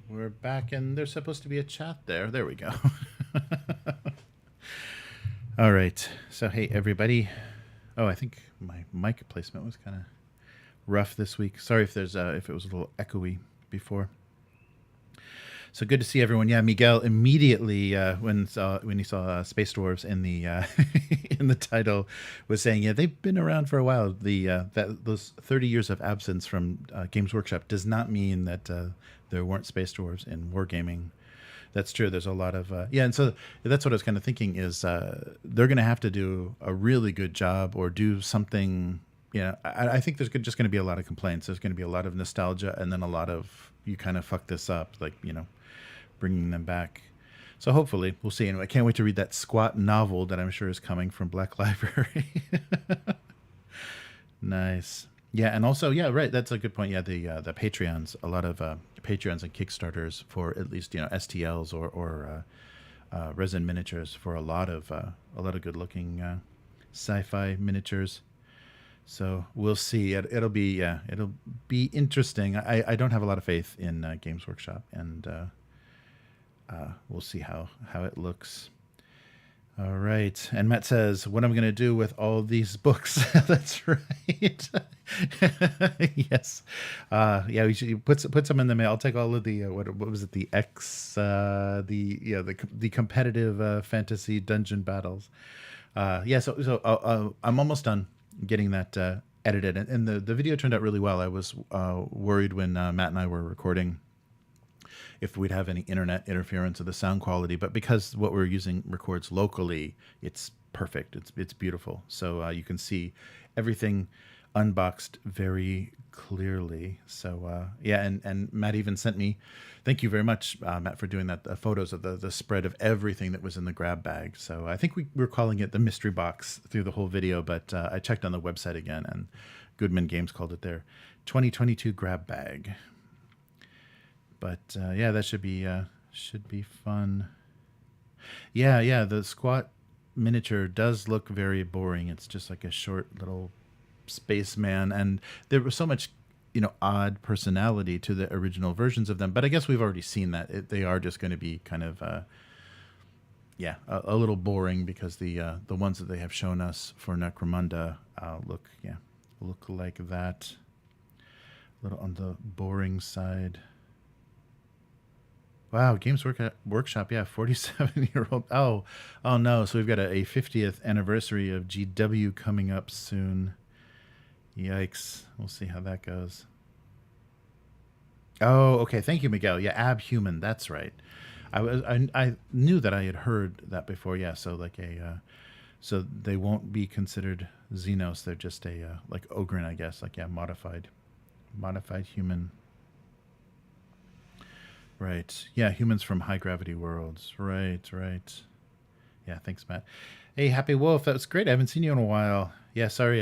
we're back, and there's supposed to be a chat there. There we go. All right. So, hey, everybody. Oh, I think my mic placement was kind of rough this week. Sorry if if it was a little echoey before. So good to see everyone. Yeah, Miguel immediately when he saw Space Dwarves in the in the title was saying, yeah, they've been around for a while. Those 30 years of absence from Games Workshop does not mean that there weren't Space Dwarves in wargaming. That's true. There's a lot of and so that's what I was kind of thinking is they're going to have to do a really good job or do something. I think there's just going to be a lot of complaints. There's going to be a lot of nostalgia, and then a lot of you kind of fuck this up, like bringing them back. So hopefully we'll see. Anyway, I can't wait to read that squat novel that I'm sure is coming from Black Library. Nice. Yeah, and also, yeah, right. That's a good point. Yeah, the Patreons, a lot of Patreons and Kickstarters for at least STLs or resin miniatures for a lot of good looking sci-fi miniatures. So we'll see. It'll be interesting. I don't have a lot of faith in Games Workshop, and we'll see how it looks. All right. And Matt says, what I'm going to do with all these books. That's right. Yes. Yeah, we should put some in the mail. I'll take all of the, what was it? The the competitive fantasy dungeon battles. Yeah. So I'm almost done getting that edited. And the video turned out really well. I was worried when Matt and I were recording if we'd have any internet interference of the sound quality, but because what we're using records locally, it's perfect. It's beautiful. So you can see everything unboxed very clearly. So yeah, and Matt even sent me, thank you very much, Matt, for doing that, photos of the spread of everything that was in the grab bag. So I think we're calling it the mystery box through the whole video, but I checked on the website again, and Goodman Games called it their 2022 grab bag. But yeah, that should be fun. Yeah, the squat miniature does look very boring. It's just like a short little spaceman, and there was so much odd personality to the original versions of them. But I guess we've already seen that they are just going to be kind of a little boring, because the ones that they have shown us for Necromunda look like that. A little on the boring side. Wow, Games Workshop, yeah, 47-year-old. Oh no, so we've got a 50th anniversary of GW coming up soon. Yikes, we'll see how that goes. Oh, okay, thank you, Miguel. Yeah, Abhuman, that's right. I knew that I had heard that before. Yeah, so like so they won't be considered Xenos. They're just a like Ogren, I guess. Like modified human. Right. Yeah, humans from high gravity worlds. Right. Yeah, thanks, Matt. Hey, Happy Wolf, that was great. I haven't seen you in a while. Yeah, sorry.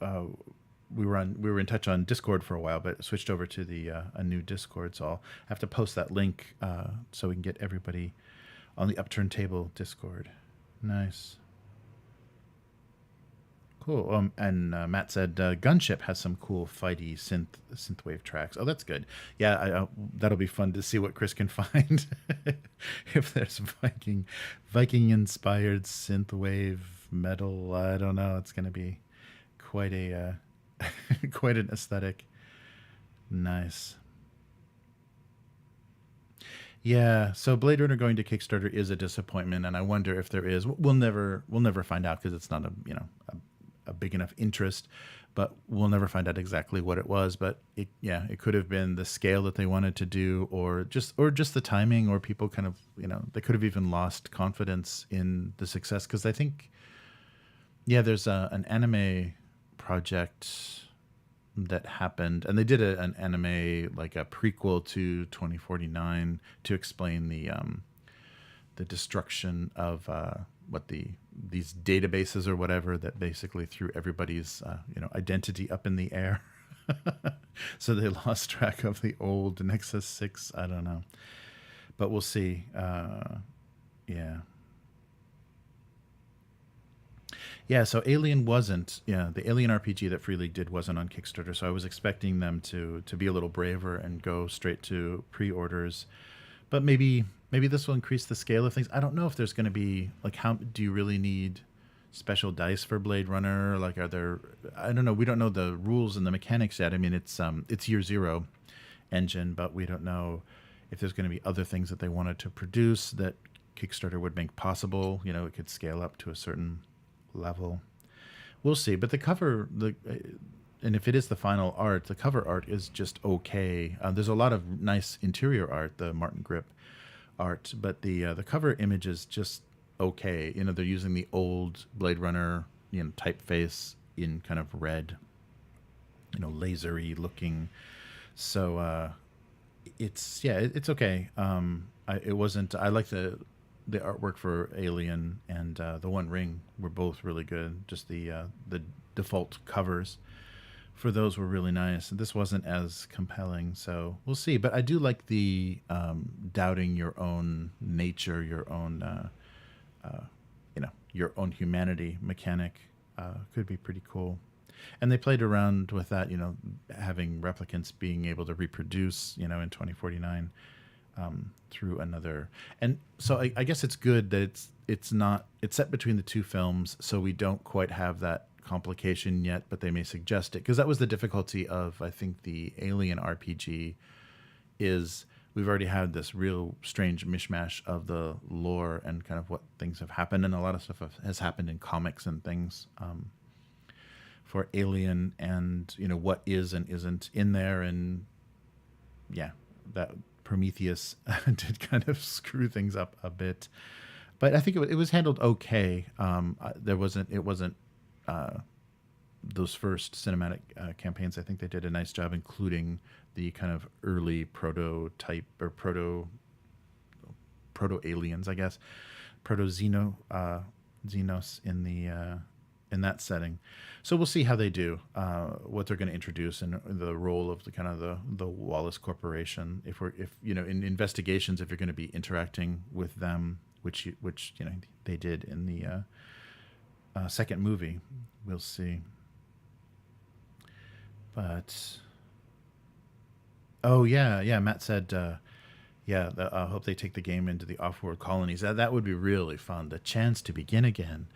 We were in touch on Discord for a while, but switched over to a new Discord. So I'll have to post that link so we can get everybody on the Upturned Table Discord. Nice. Cool. And Matt said Gunship has some cool fighty synthwave tracks. Oh, that's good. Yeah, that'll be fun to see what Chris can find. If there's Viking inspired synthwave metal, I don't know. It's going to be quite a quite an aesthetic. Nice. Yeah, so Blade Runner going to Kickstarter is a disappointment, and I wonder if there is. We'll never find out, because it's not a big enough interest, but we'll never find out exactly what it was. But it could have been the scale that they wanted to do, or just the timing, or people kind of they could have even lost confidence in the success, because I think there's an anime project that happened, and they did an anime, like a prequel to 2049, to explain the destruction of these databases or whatever that basically threw everybody's identity up in the air. So they lost track of the old Nexus 6. I don't know, but we'll see. Yeah, so Alien wasn't. Yeah, the Alien RPG that Free League did wasn't on Kickstarter, so I was expecting them to be a little braver and go straight to pre-orders. But maybe this will increase the scale of things. I don't know if there's going to be like, how do you really need special dice for Blade Runner? Like, are there? I don't know. We don't know the rules and the mechanics yet. I mean, it's year zero engine, but we don't know if there's going to be other things that they wanted to produce that Kickstarter would make possible. You know, it could scale up to a certain level. We'll see. But the cover, and if it is the final art, the cover art is just okay. There's a lot of nice interior art, the Martin Grip art, but the cover image is just okay. You know, they're using the old Blade Runner, you know, typeface in kind of red, you know, lasery looking. So it's okay. It wasn't. I like the artwork for Alien and the One Ring were both really good. Just the default covers for those were really nice. This wasn't as compelling, so we'll see. But I do like the doubting your own nature, your own your own humanity mechanic. Could be pretty cool. And they played around with that, you know, having replicants being able to reproduce, you know, in 2049 through another. And so I guess it's good that it's set between the two films, so we don't quite have that complication yet, but they may suggest it, because that was the difficulty of, I think, the Alien RPG is we've already had this real strange mishmash of the lore and kind of what things have happened, and a lot of stuff has happened in comics and things for Alien, and you know what is and isn't in there, and yeah, that Prometheus did kind of screw things up a bit, but I think it was handled okay. It wasn't those first cinematic campaigns. I think they did a nice job, including the kind of early prototype or proto aliens, I guess, proto Xenos in that setting. So we'll see how they do, what they're going to introduce, and the role of the kind of the Wallace Corporation. If you know, in investigations, if you're going to be interacting with them, which you know they did in the second movie, we'll see. But Matt said, I hope they take the game into the off-world colonies. That would be really fun. The chance to begin again.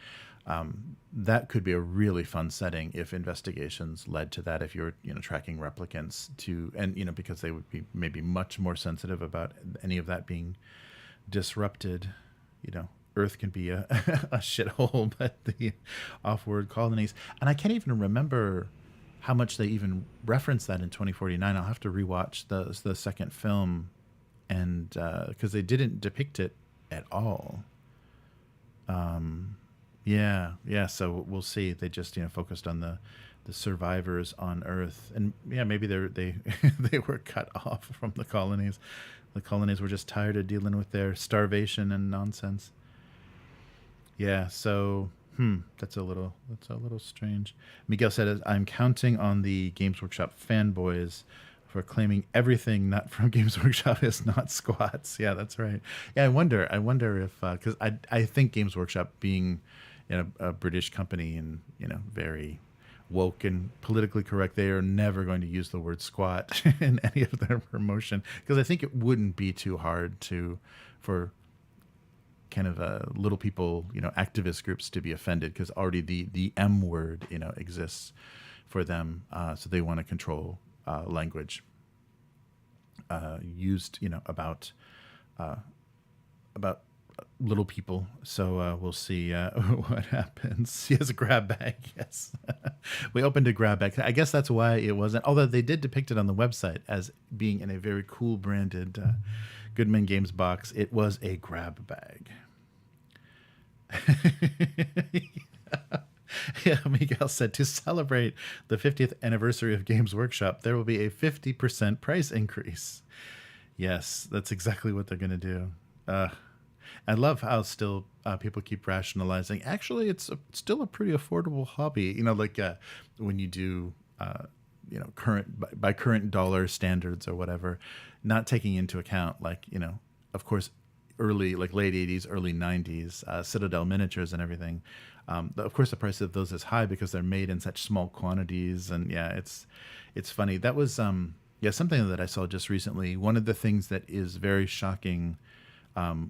That could be a really fun setting if investigations led to that. If you're, you know, tracking replicants and you know, because they would be maybe much more sensitive about any of that being disrupted. You know, Earth can be a shithole, but the off-world colonies. And I can't even remember how much they even reference that in 2049. I'll have to rewatch the second film, and because they didn't depict it at all. So we'll see. They just, you know, focused on the survivors on Earth, and yeah, maybe they they were cut off from the colonies. The colonies were just tired of dealing with their starvation and nonsense. Yeah, so that's a little strange. Miguel said, "I'm counting on the Games Workshop fanboys for claiming everything not from Games Workshop is not squats." Yeah, that's right. Yeah, I wonder if because I think Games Workshop, being, you know, a British company and, you know, very woke and politically correct, they are never going to use the word squat in any of their promotion, because I think it wouldn't be too hard for kind of little people, you know, activist groups to be offended, because already the M word, you know, exists for them, so they want to control language used, you know, about little people. So we'll see what happens. He has a grab bag. Yes. We opened a grab bag. I guess that's why it wasn't, although they did depict it on the website as being in a very cool branded Goodman Games box. It was a grab bag. Yeah, Miguel said, to celebrate the 50th anniversary of Games Workshop, there will be a 50% price increase. Yes, that's exactly what they're going to do. I love how still people keep rationalizing. Actually, it's still a pretty affordable hobby. You know, like when you do, you know, by current dollar standards or whatever, not taking into account, like, you know, of course, early, like late 80s, early 90s, Citadel miniatures and everything. Of course, the price of those is high because they're made in such small quantities. And yeah, it's funny. That was something that I saw just recently. One of the things that is very shocking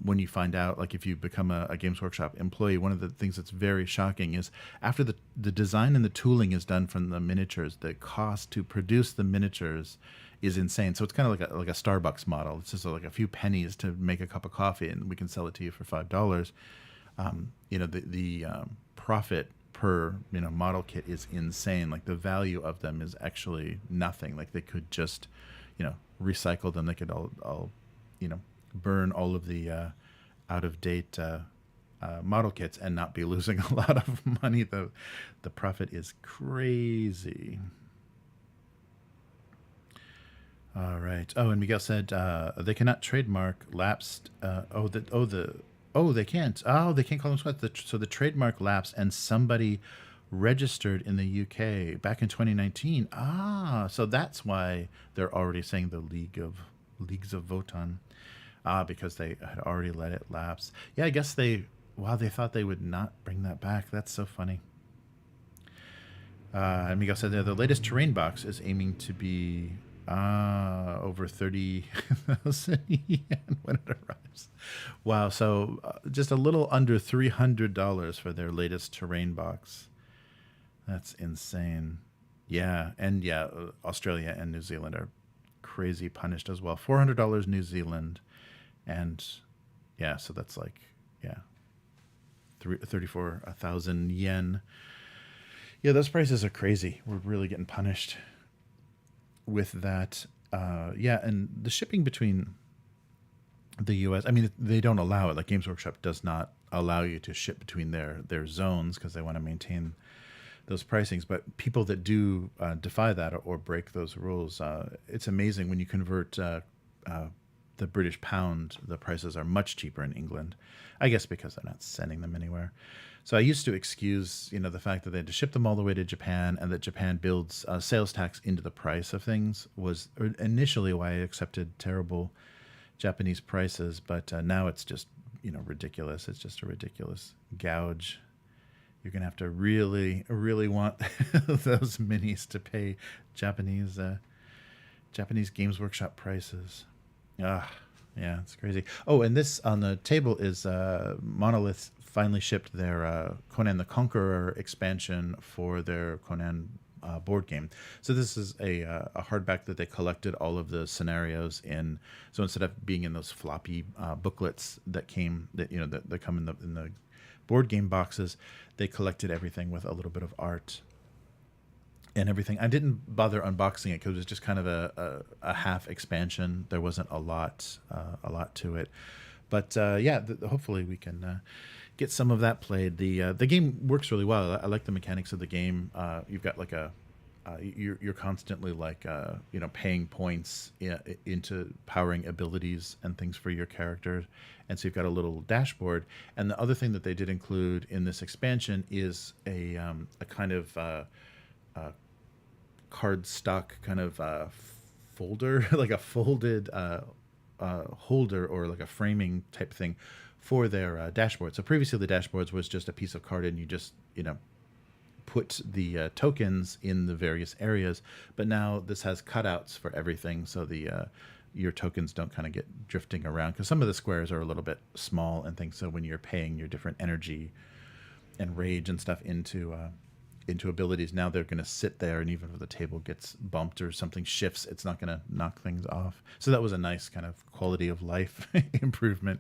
when you find out, like if you become a Games Workshop employee, one of the things that's very shocking is after the design and the tooling is done from the miniatures, the cost to produce the miniatures is insane. So it's kind of like a Starbucks model. It's just like a few pennies to make a cup of coffee, and we can sell it to you for $5. The profit per model kit is insane. Like the value of them is actually nothing. Like they could just recycle them. They could all burn all of the out of date model kits and not be losing a lot of money. The profit is crazy. All right. Oh, and Miguel said they cannot trademark lapsed. They can't. Oh, they can't call them sweats. So the trademark lapsed, and somebody registered in the UK back in 2019. So that's why they're already saying the Leagues of Votann. Because they had already let it lapse. Yeah, I guess they thought they would not bring that back. That's so funny. And Miguel said the latest terrain box is aiming to be over 30,000 yen when it arrives. Wow, so just a little under $300 for their latest terrain box. That's insane. Yeah, and Australia and New Zealand are crazy punished as well. $400 New Zealand, and so that's like 34,000 yen. Yeah, those prices are crazy. We're really getting punished with that. And the shipping between the U.S. I mean, they don't allow it. Like Games Workshop does not allow you to ship between their zones because they want to maintain those pricings. But people that do defy that or break those rules, it's amazing when you convert the British pound. The prices are much cheaper in England, I guess because they're not sending them anywhere. So I used to excuse, the fact that they had to ship them all the way to Japan, and that Japan builds sales tax into the price of things was initially why I accepted terrible Japanese prices. But now it's just, ridiculous. It's just a ridiculous gouge. You're going to have to really, really want those minis to pay Japanese Games Workshop prices. Yeah, it's crazy. Oh, and this on the table is Monolith finally shipped their Conan the Conqueror expansion for their Conan board game. So this is a hardback that they collected all of the scenarios in. So instead of being in those floppy booklets that come in the board game boxes, they collected everything with a little bit of art and everything. I didn't bother unboxing it because it was just kind of a half expansion. There wasn't a lot to it, but hopefully we can get some of that played. The game works really well. I like the mechanics of the game. You've got like you're constantly paying points into powering abilities and things for your character, and so you've got a little dashboard. And the other thing that they did include in this expansion is a kind of card stock kind of folder, like a folded holder or like a framing type thing for their dashboard. So previously the dashboards was just a piece of card and you just put the tokens in the various areas, but now this has cutouts for everything, so your tokens don't kind of get drifting around, because some of the squares are a little bit small and things. So when you're paying your different energy and rage and stuff into abilities, now they're going to sit there, and even if the table gets bumped or something shifts, it's not going to knock things off. So that was a nice kind of quality of life improvement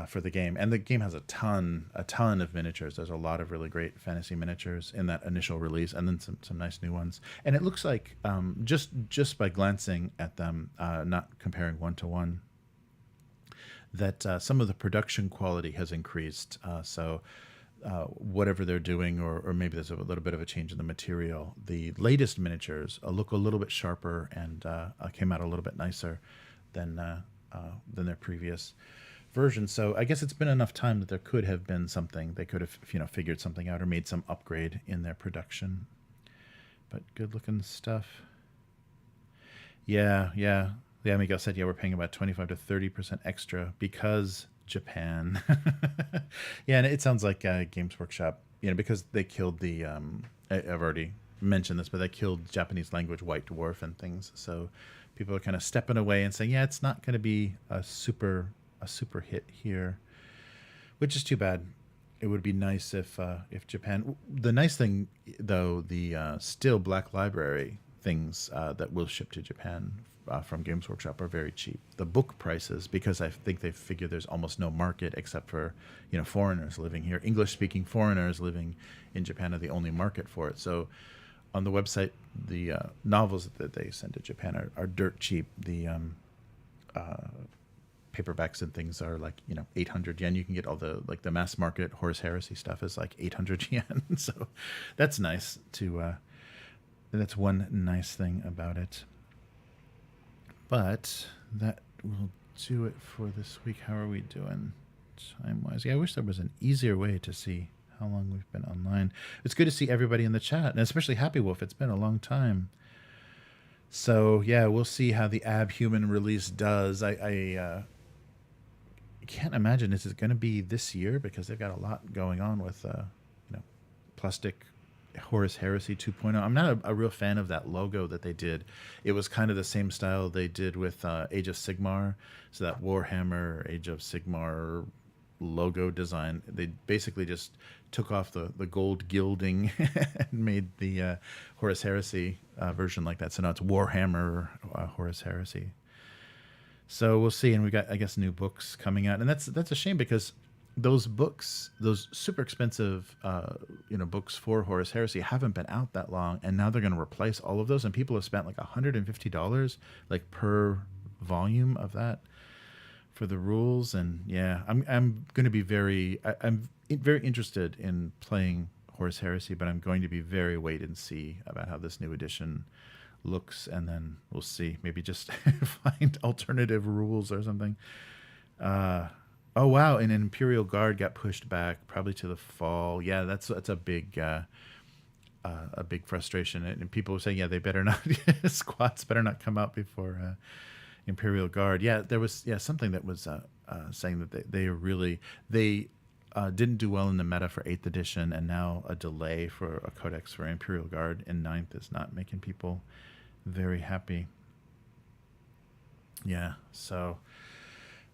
for the game. And the game has a ton of miniatures. There's a lot of really great fantasy miniatures in that initial release, and then some nice new ones. And it looks like just by glancing at them, not comparing one to one, that some of the production quality has increased. So whatever they're doing, or maybe there's a little bit of a change in the material. The latest miniatures look a little bit sharper and came out a little bit nicer than their previous version. So I guess it's been enough time that there could have been something. They could have figured something out or made some upgrade in their production. But good looking stuff. Yeah. Yeah, Miguel said, yeah, we're paying about 25 to 30% extra because Japan. Yeah, and it sounds like Games Workshop, because they killed the, I've already mentioned this, but they killed Japanese language White Dwarf and things. So people are kind of stepping away and saying, yeah, it's not going to be a super hit here, which is too bad. It would be nice if Japan. The nice thing, though, the still Black Library things that will ship to Japan from Games Workshop are very cheap. The book prices, because I think they figure there's almost no market except for foreigners living here. English-speaking foreigners living in Japan are the only market for it. So on the website, the novels that they send to Japan are dirt cheap. The paperbacks and things are like 800 yen. You can get all the the mass market Horus Heresy stuff is like 800 yen. So that's nice to that's one nice thing about it. But that will do it for this week. How are we doing time wise? Yeah, I wish there was an easier way to see how long we've been online. It's good to see everybody in the chat, and especially Happy Wolf. It's been a long time. So yeah, we'll see how the Abhuman release does. I can't imagine this is going to be this year because they've got a lot going on with plastic Horus Heresy 2.0. I'm not a real fan of that logo that they did. It was kind of the same style they did with Age of Sigmar. So that Warhammer Age of Sigmar logo design, they basically just took off the gold gilding and made the Horus Heresy version like that. So now it's Warhammer Horus Heresy. So we'll see, and we got, I guess, new books coming out, and that's a shame because those books, those super expensive, books for Horus Heresy haven't been out that long, and now they're going to replace all of those, and people have spent like $150 like per volume of that for the rules, and yeah, I'm going to be I'm very interested in playing Horus Heresy, but I'm going to be very wait and see about how this new edition looks, and then we'll see. Maybe just find alternative rules or something. Oh wow, and Imperial Guard got pushed back probably to the fall. Yeah, that's a big frustration, and people were saying, yeah, they better not squats better not come out before Imperial Guard. Yeah, there was something that was saying that they didn't do well in the meta for 8th edition, and now a delay for a codex for Imperial Guard in 9th is not making people very happy. Yeah, so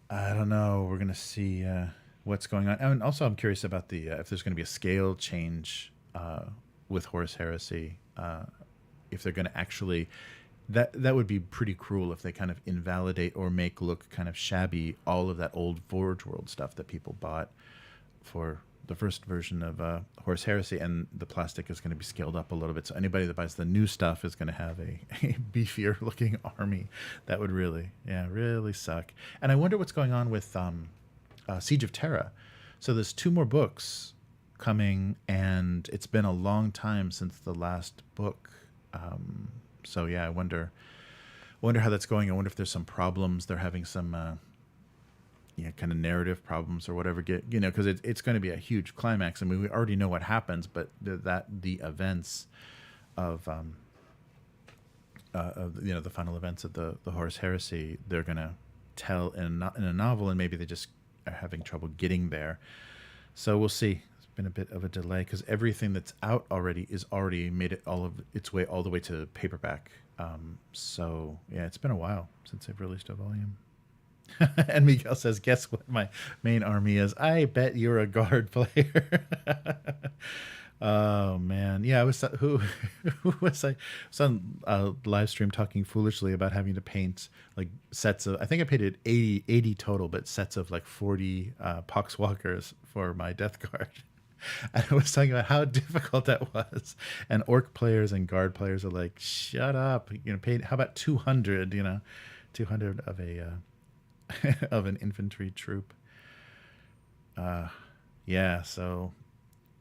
I don't know. We're going to see what's going on. And also I'm curious about the if there's going to be a scale change with Horus Heresy, if they're going to actually... That would be pretty cruel if they kind of invalidate or make look kind of shabby all of that old Forge World stuff that people bought for the first version of Horus Heresy, and the plastic is going to be scaled up a little bit. So anybody that buys the new stuff is going to have a beefier looking army. That would really suck. And I wonder what's going on with Siege of Terra. So there's 2 more books coming, and it's been a long time since the last book. So yeah, I wonder how that's going. I wonder if there's some problems. They're having some kind of narrative problems or whatever, because it's going to be a huge climax. I mean, we already know what happens, but the events of the final events of the Horus Heresy, they're going to tell in a novel, and maybe they just are having trouble getting there. So we'll see. It's been a bit of a delay because everything that's out already made it all of its way all the way to paperback. So yeah, it's been a while since they've released a volume. And Miguel says, guess what my main army is? I bet you're a guard player. Oh man, yeah. I was who was I was on a live stream talking foolishly about having to paint like sets of, I think I painted 80 total, but sets of like 40 poxwalkers for my death guard. And I was talking about how difficult that was, and orc players and guard players are like, shut up, paint, how about 200, 200 of a of an infantry troop. Yeah, so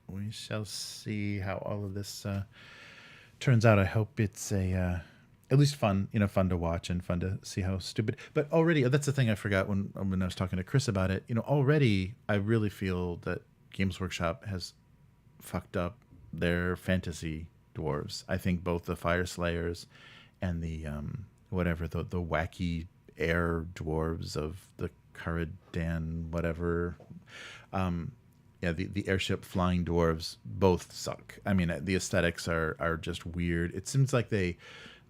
we shall see how all of this turns out. I hope it's at least fun, fun to watch and fun to see how stupid. But already, that's the thing I forgot when I was talking to Chris about it. Already I really feel that Games Workshop has fucked up their fantasy dwarves. I think both the Fire Slayers and the the wacky air dwarves of the Caradan, whatever. Yeah, the airship flying dwarves both suck. I mean, the aesthetics are just weird. It seems like they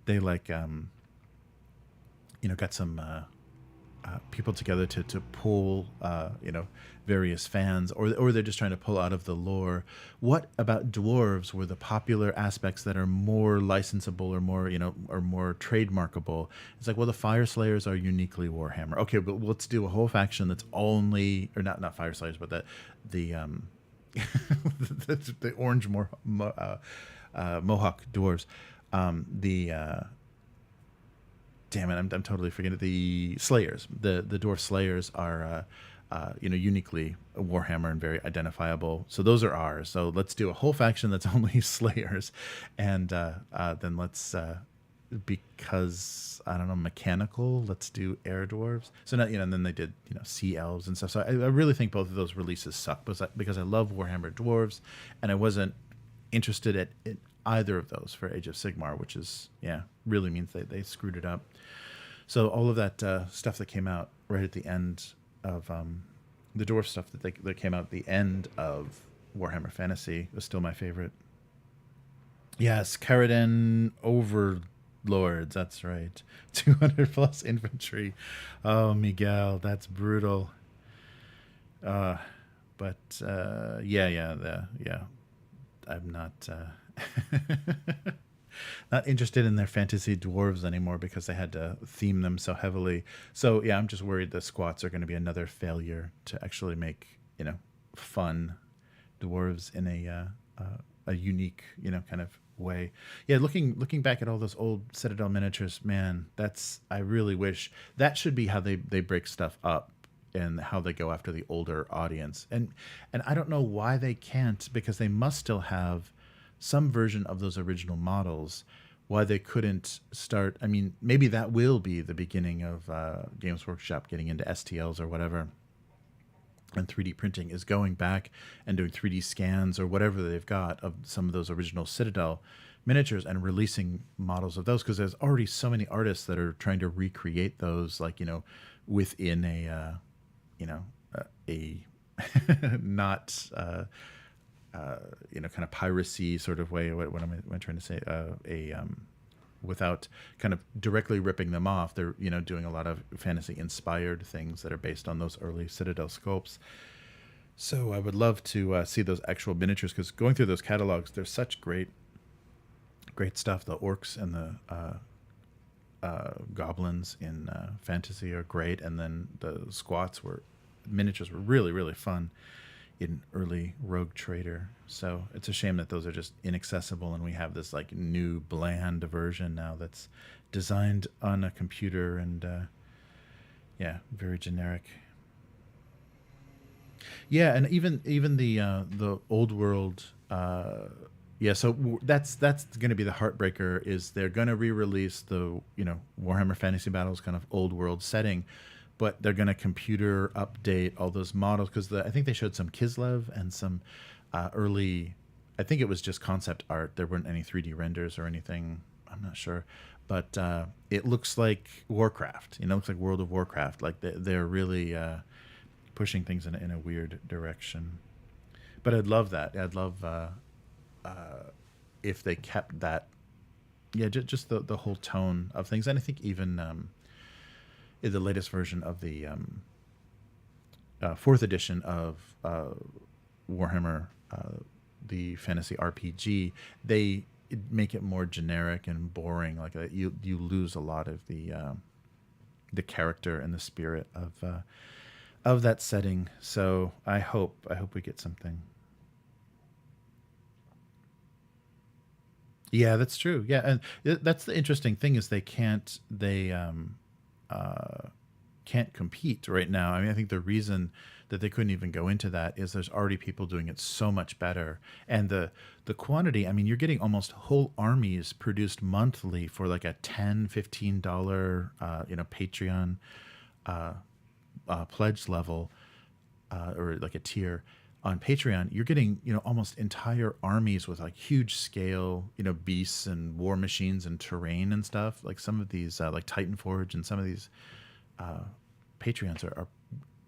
like got some people together to pull various fans, or they're just trying to pull out of the lore. What about dwarves were the popular aspects that are more licensable or more trademarkable? It's like, well, the Fire Slayers are uniquely Warhammer. Okay, but let's do a whole faction that's only, or not Fire Slayers, but the the orange Mohawk dwarves. Damn it, I'm totally forgetting the Slayers. The dwarf Slayers are uniquely Warhammer and very identifiable. So those are ours. So let's do a whole faction that's only Slayers, and then let's because I don't know, mechanical. Let's do air dwarves. So now and then they did sea elves and stuff. So I really think both of those releases suck because I love Warhammer dwarves, and I wasn't interested at either of those for Age of Sigmar, which is really means they screwed it up. So all of that stuff that came out right at the end of the dwarf stuff that came out at the end of Warhammer Fantasy was still my favorite. Yes, Caradan Overlords, that's right. 200 plus infantry. Oh, Miguel, that's brutal. I'm not not interested in their fantasy dwarves anymore because they had to theme them so heavily. So I'm just worried the squats are going to be another failure to actually make fun dwarves in a unique kind of way. Looking back at all those old Citadel miniatures, man, I really wish that should be how they break stuff up and how they go after the older audience. And I don't know why they can't, because they must still have some version of those original models. Why they couldn't start, I mean, maybe that will be the beginning of Games Workshop getting into STLs or whatever, and 3D printing is going back and doing 3D scans or whatever they've got of some of those original Citadel miniatures and releasing models of those, because there's already so many artists that are trying to recreate those, like within a not kind of piracy sort of way. What am I trying to say? Without kind of directly ripping them off, they're doing a lot of fantasy inspired things that are based on those early Citadel sculpts. So I would love to see those actual miniatures, because going through those catalogs, there's such great stuff. The orcs and the goblins in fantasy are great, and then the miniatures were really, really fun in early Rogue Trader. So it's a shame that those are just inaccessible, and we have this like new bland version now that's designed on a computer and very generic. And even the old world so that's going to be the heartbreaker, is they're going to re-release the Warhammer Fantasy Battles kind of old world setting, but they're going to computer update all those models, because I think they showed some Kislev and some early, I think it was just concept art. There weren't any 3D renders or anything. I'm not sure. But it looks like Warcraft. It looks like World of Warcraft. Like they're really pushing things in a weird direction. But I'd love that. I'd love if they kept that. Just the whole tone of things. And I think even in the latest version of the 4th edition of Warhammer, the fantasy RPG, they make it more generic and boring. Like you lose a lot of the character and the spirit of that setting. So I hope we get something. Yeah, that's true. Yeah, and that's the interesting thing, is they can't compete right now. I mean, I think the reason that they couldn't even go into that is there's already people doing it so much better, and the quantity. I mean, you're getting almost whole armies produced monthly for like a $10-15 Patreon pledge level, or like a tier on Patreon. You're getting almost entire armies with like huge scale beasts and war machines and terrain and stuff, like some of these like Titanforge and some of these Patreons are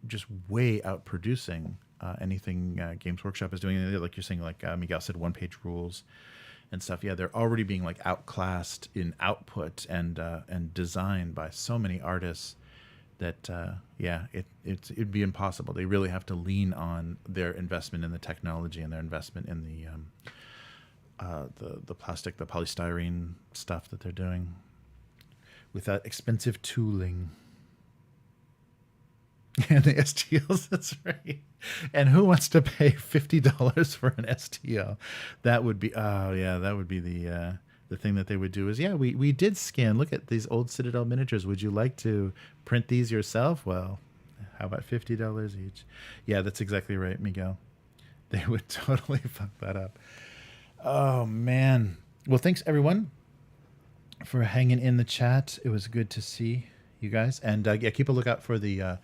just way out producing anything Games Workshop is doing. Like you're saying, like Miguel said, one-page rules and stuff. Yeah, they're already being like outclassed in output and design by so many artists that it'd be impossible. They really have to lean on their investment in the technology and their investment in the plastic, the polystyrene stuff that they're doing with that expensive tooling. And the STLs, that's right. And who wants to pay $50 for an STL? That would be the thing that they would do is, we did scan. Look at these old Citadel miniatures. Would you like to print these yourself? Well, how about $50 each? Yeah, that's exactly right, Miguel. They would totally fuck that up. Oh, man. Well, thanks, everyone, for hanging in the chat. It was good to see you guys. And, keep a lookout for the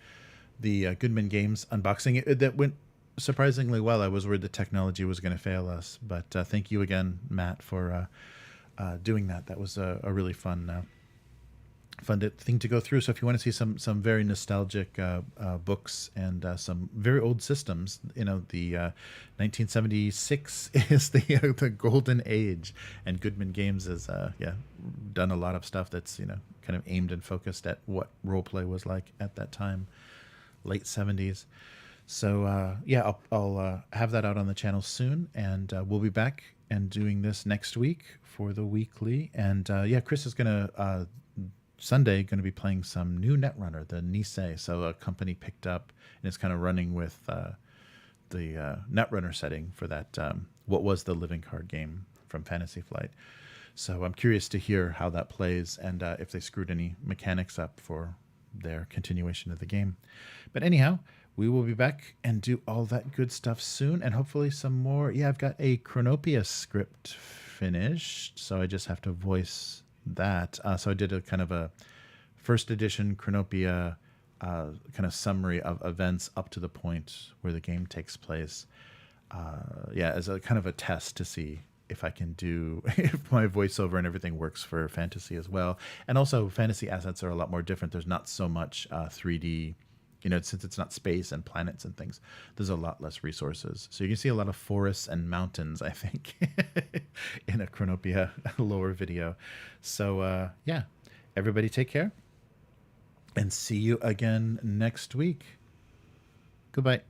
Goodman Games unboxing. That went surprisingly well. I was worried the technology was going to fail us. But thank you again, Matt, for doing that. That was a really fun thing to go through. So if you want to see some very nostalgic books and some very old systems, the 1976 is the golden age, and Goodman Games has done a lot of stuff that's kind of aimed and focused at what roleplay was like at that time, late 70s. So I'll have that out on the channel soon, and we'll be back and doing this next week for the weekly. And Chris is gonna Sunday going to be playing some new Netrunner, the Nisei. So a company picked up and it's kind of running with the Netrunner setting for that what was the living card game from Fantasy Flight. So I'm curious to hear how that plays and if they screwed any mechanics up for their continuation of the game. But anyhow, we will be back and do all that good stuff soon, and hopefully some more. Yeah, I've got a Chronopia script finished, so I just have to voice that. So I did a kind of a first edition Chronopia kind of summary of events up to the point where the game takes place. As a kind of a test to see if I can do, if my voiceover and everything works for fantasy as well. And also fantasy assets are a lot more different. There's not so much 3D, since it's not space and planets and things, there's a lot less resources. So you can see a lot of forests and mountains, I think, in a Chronopia lower video. So everybody take care and see you again next week. Goodbye.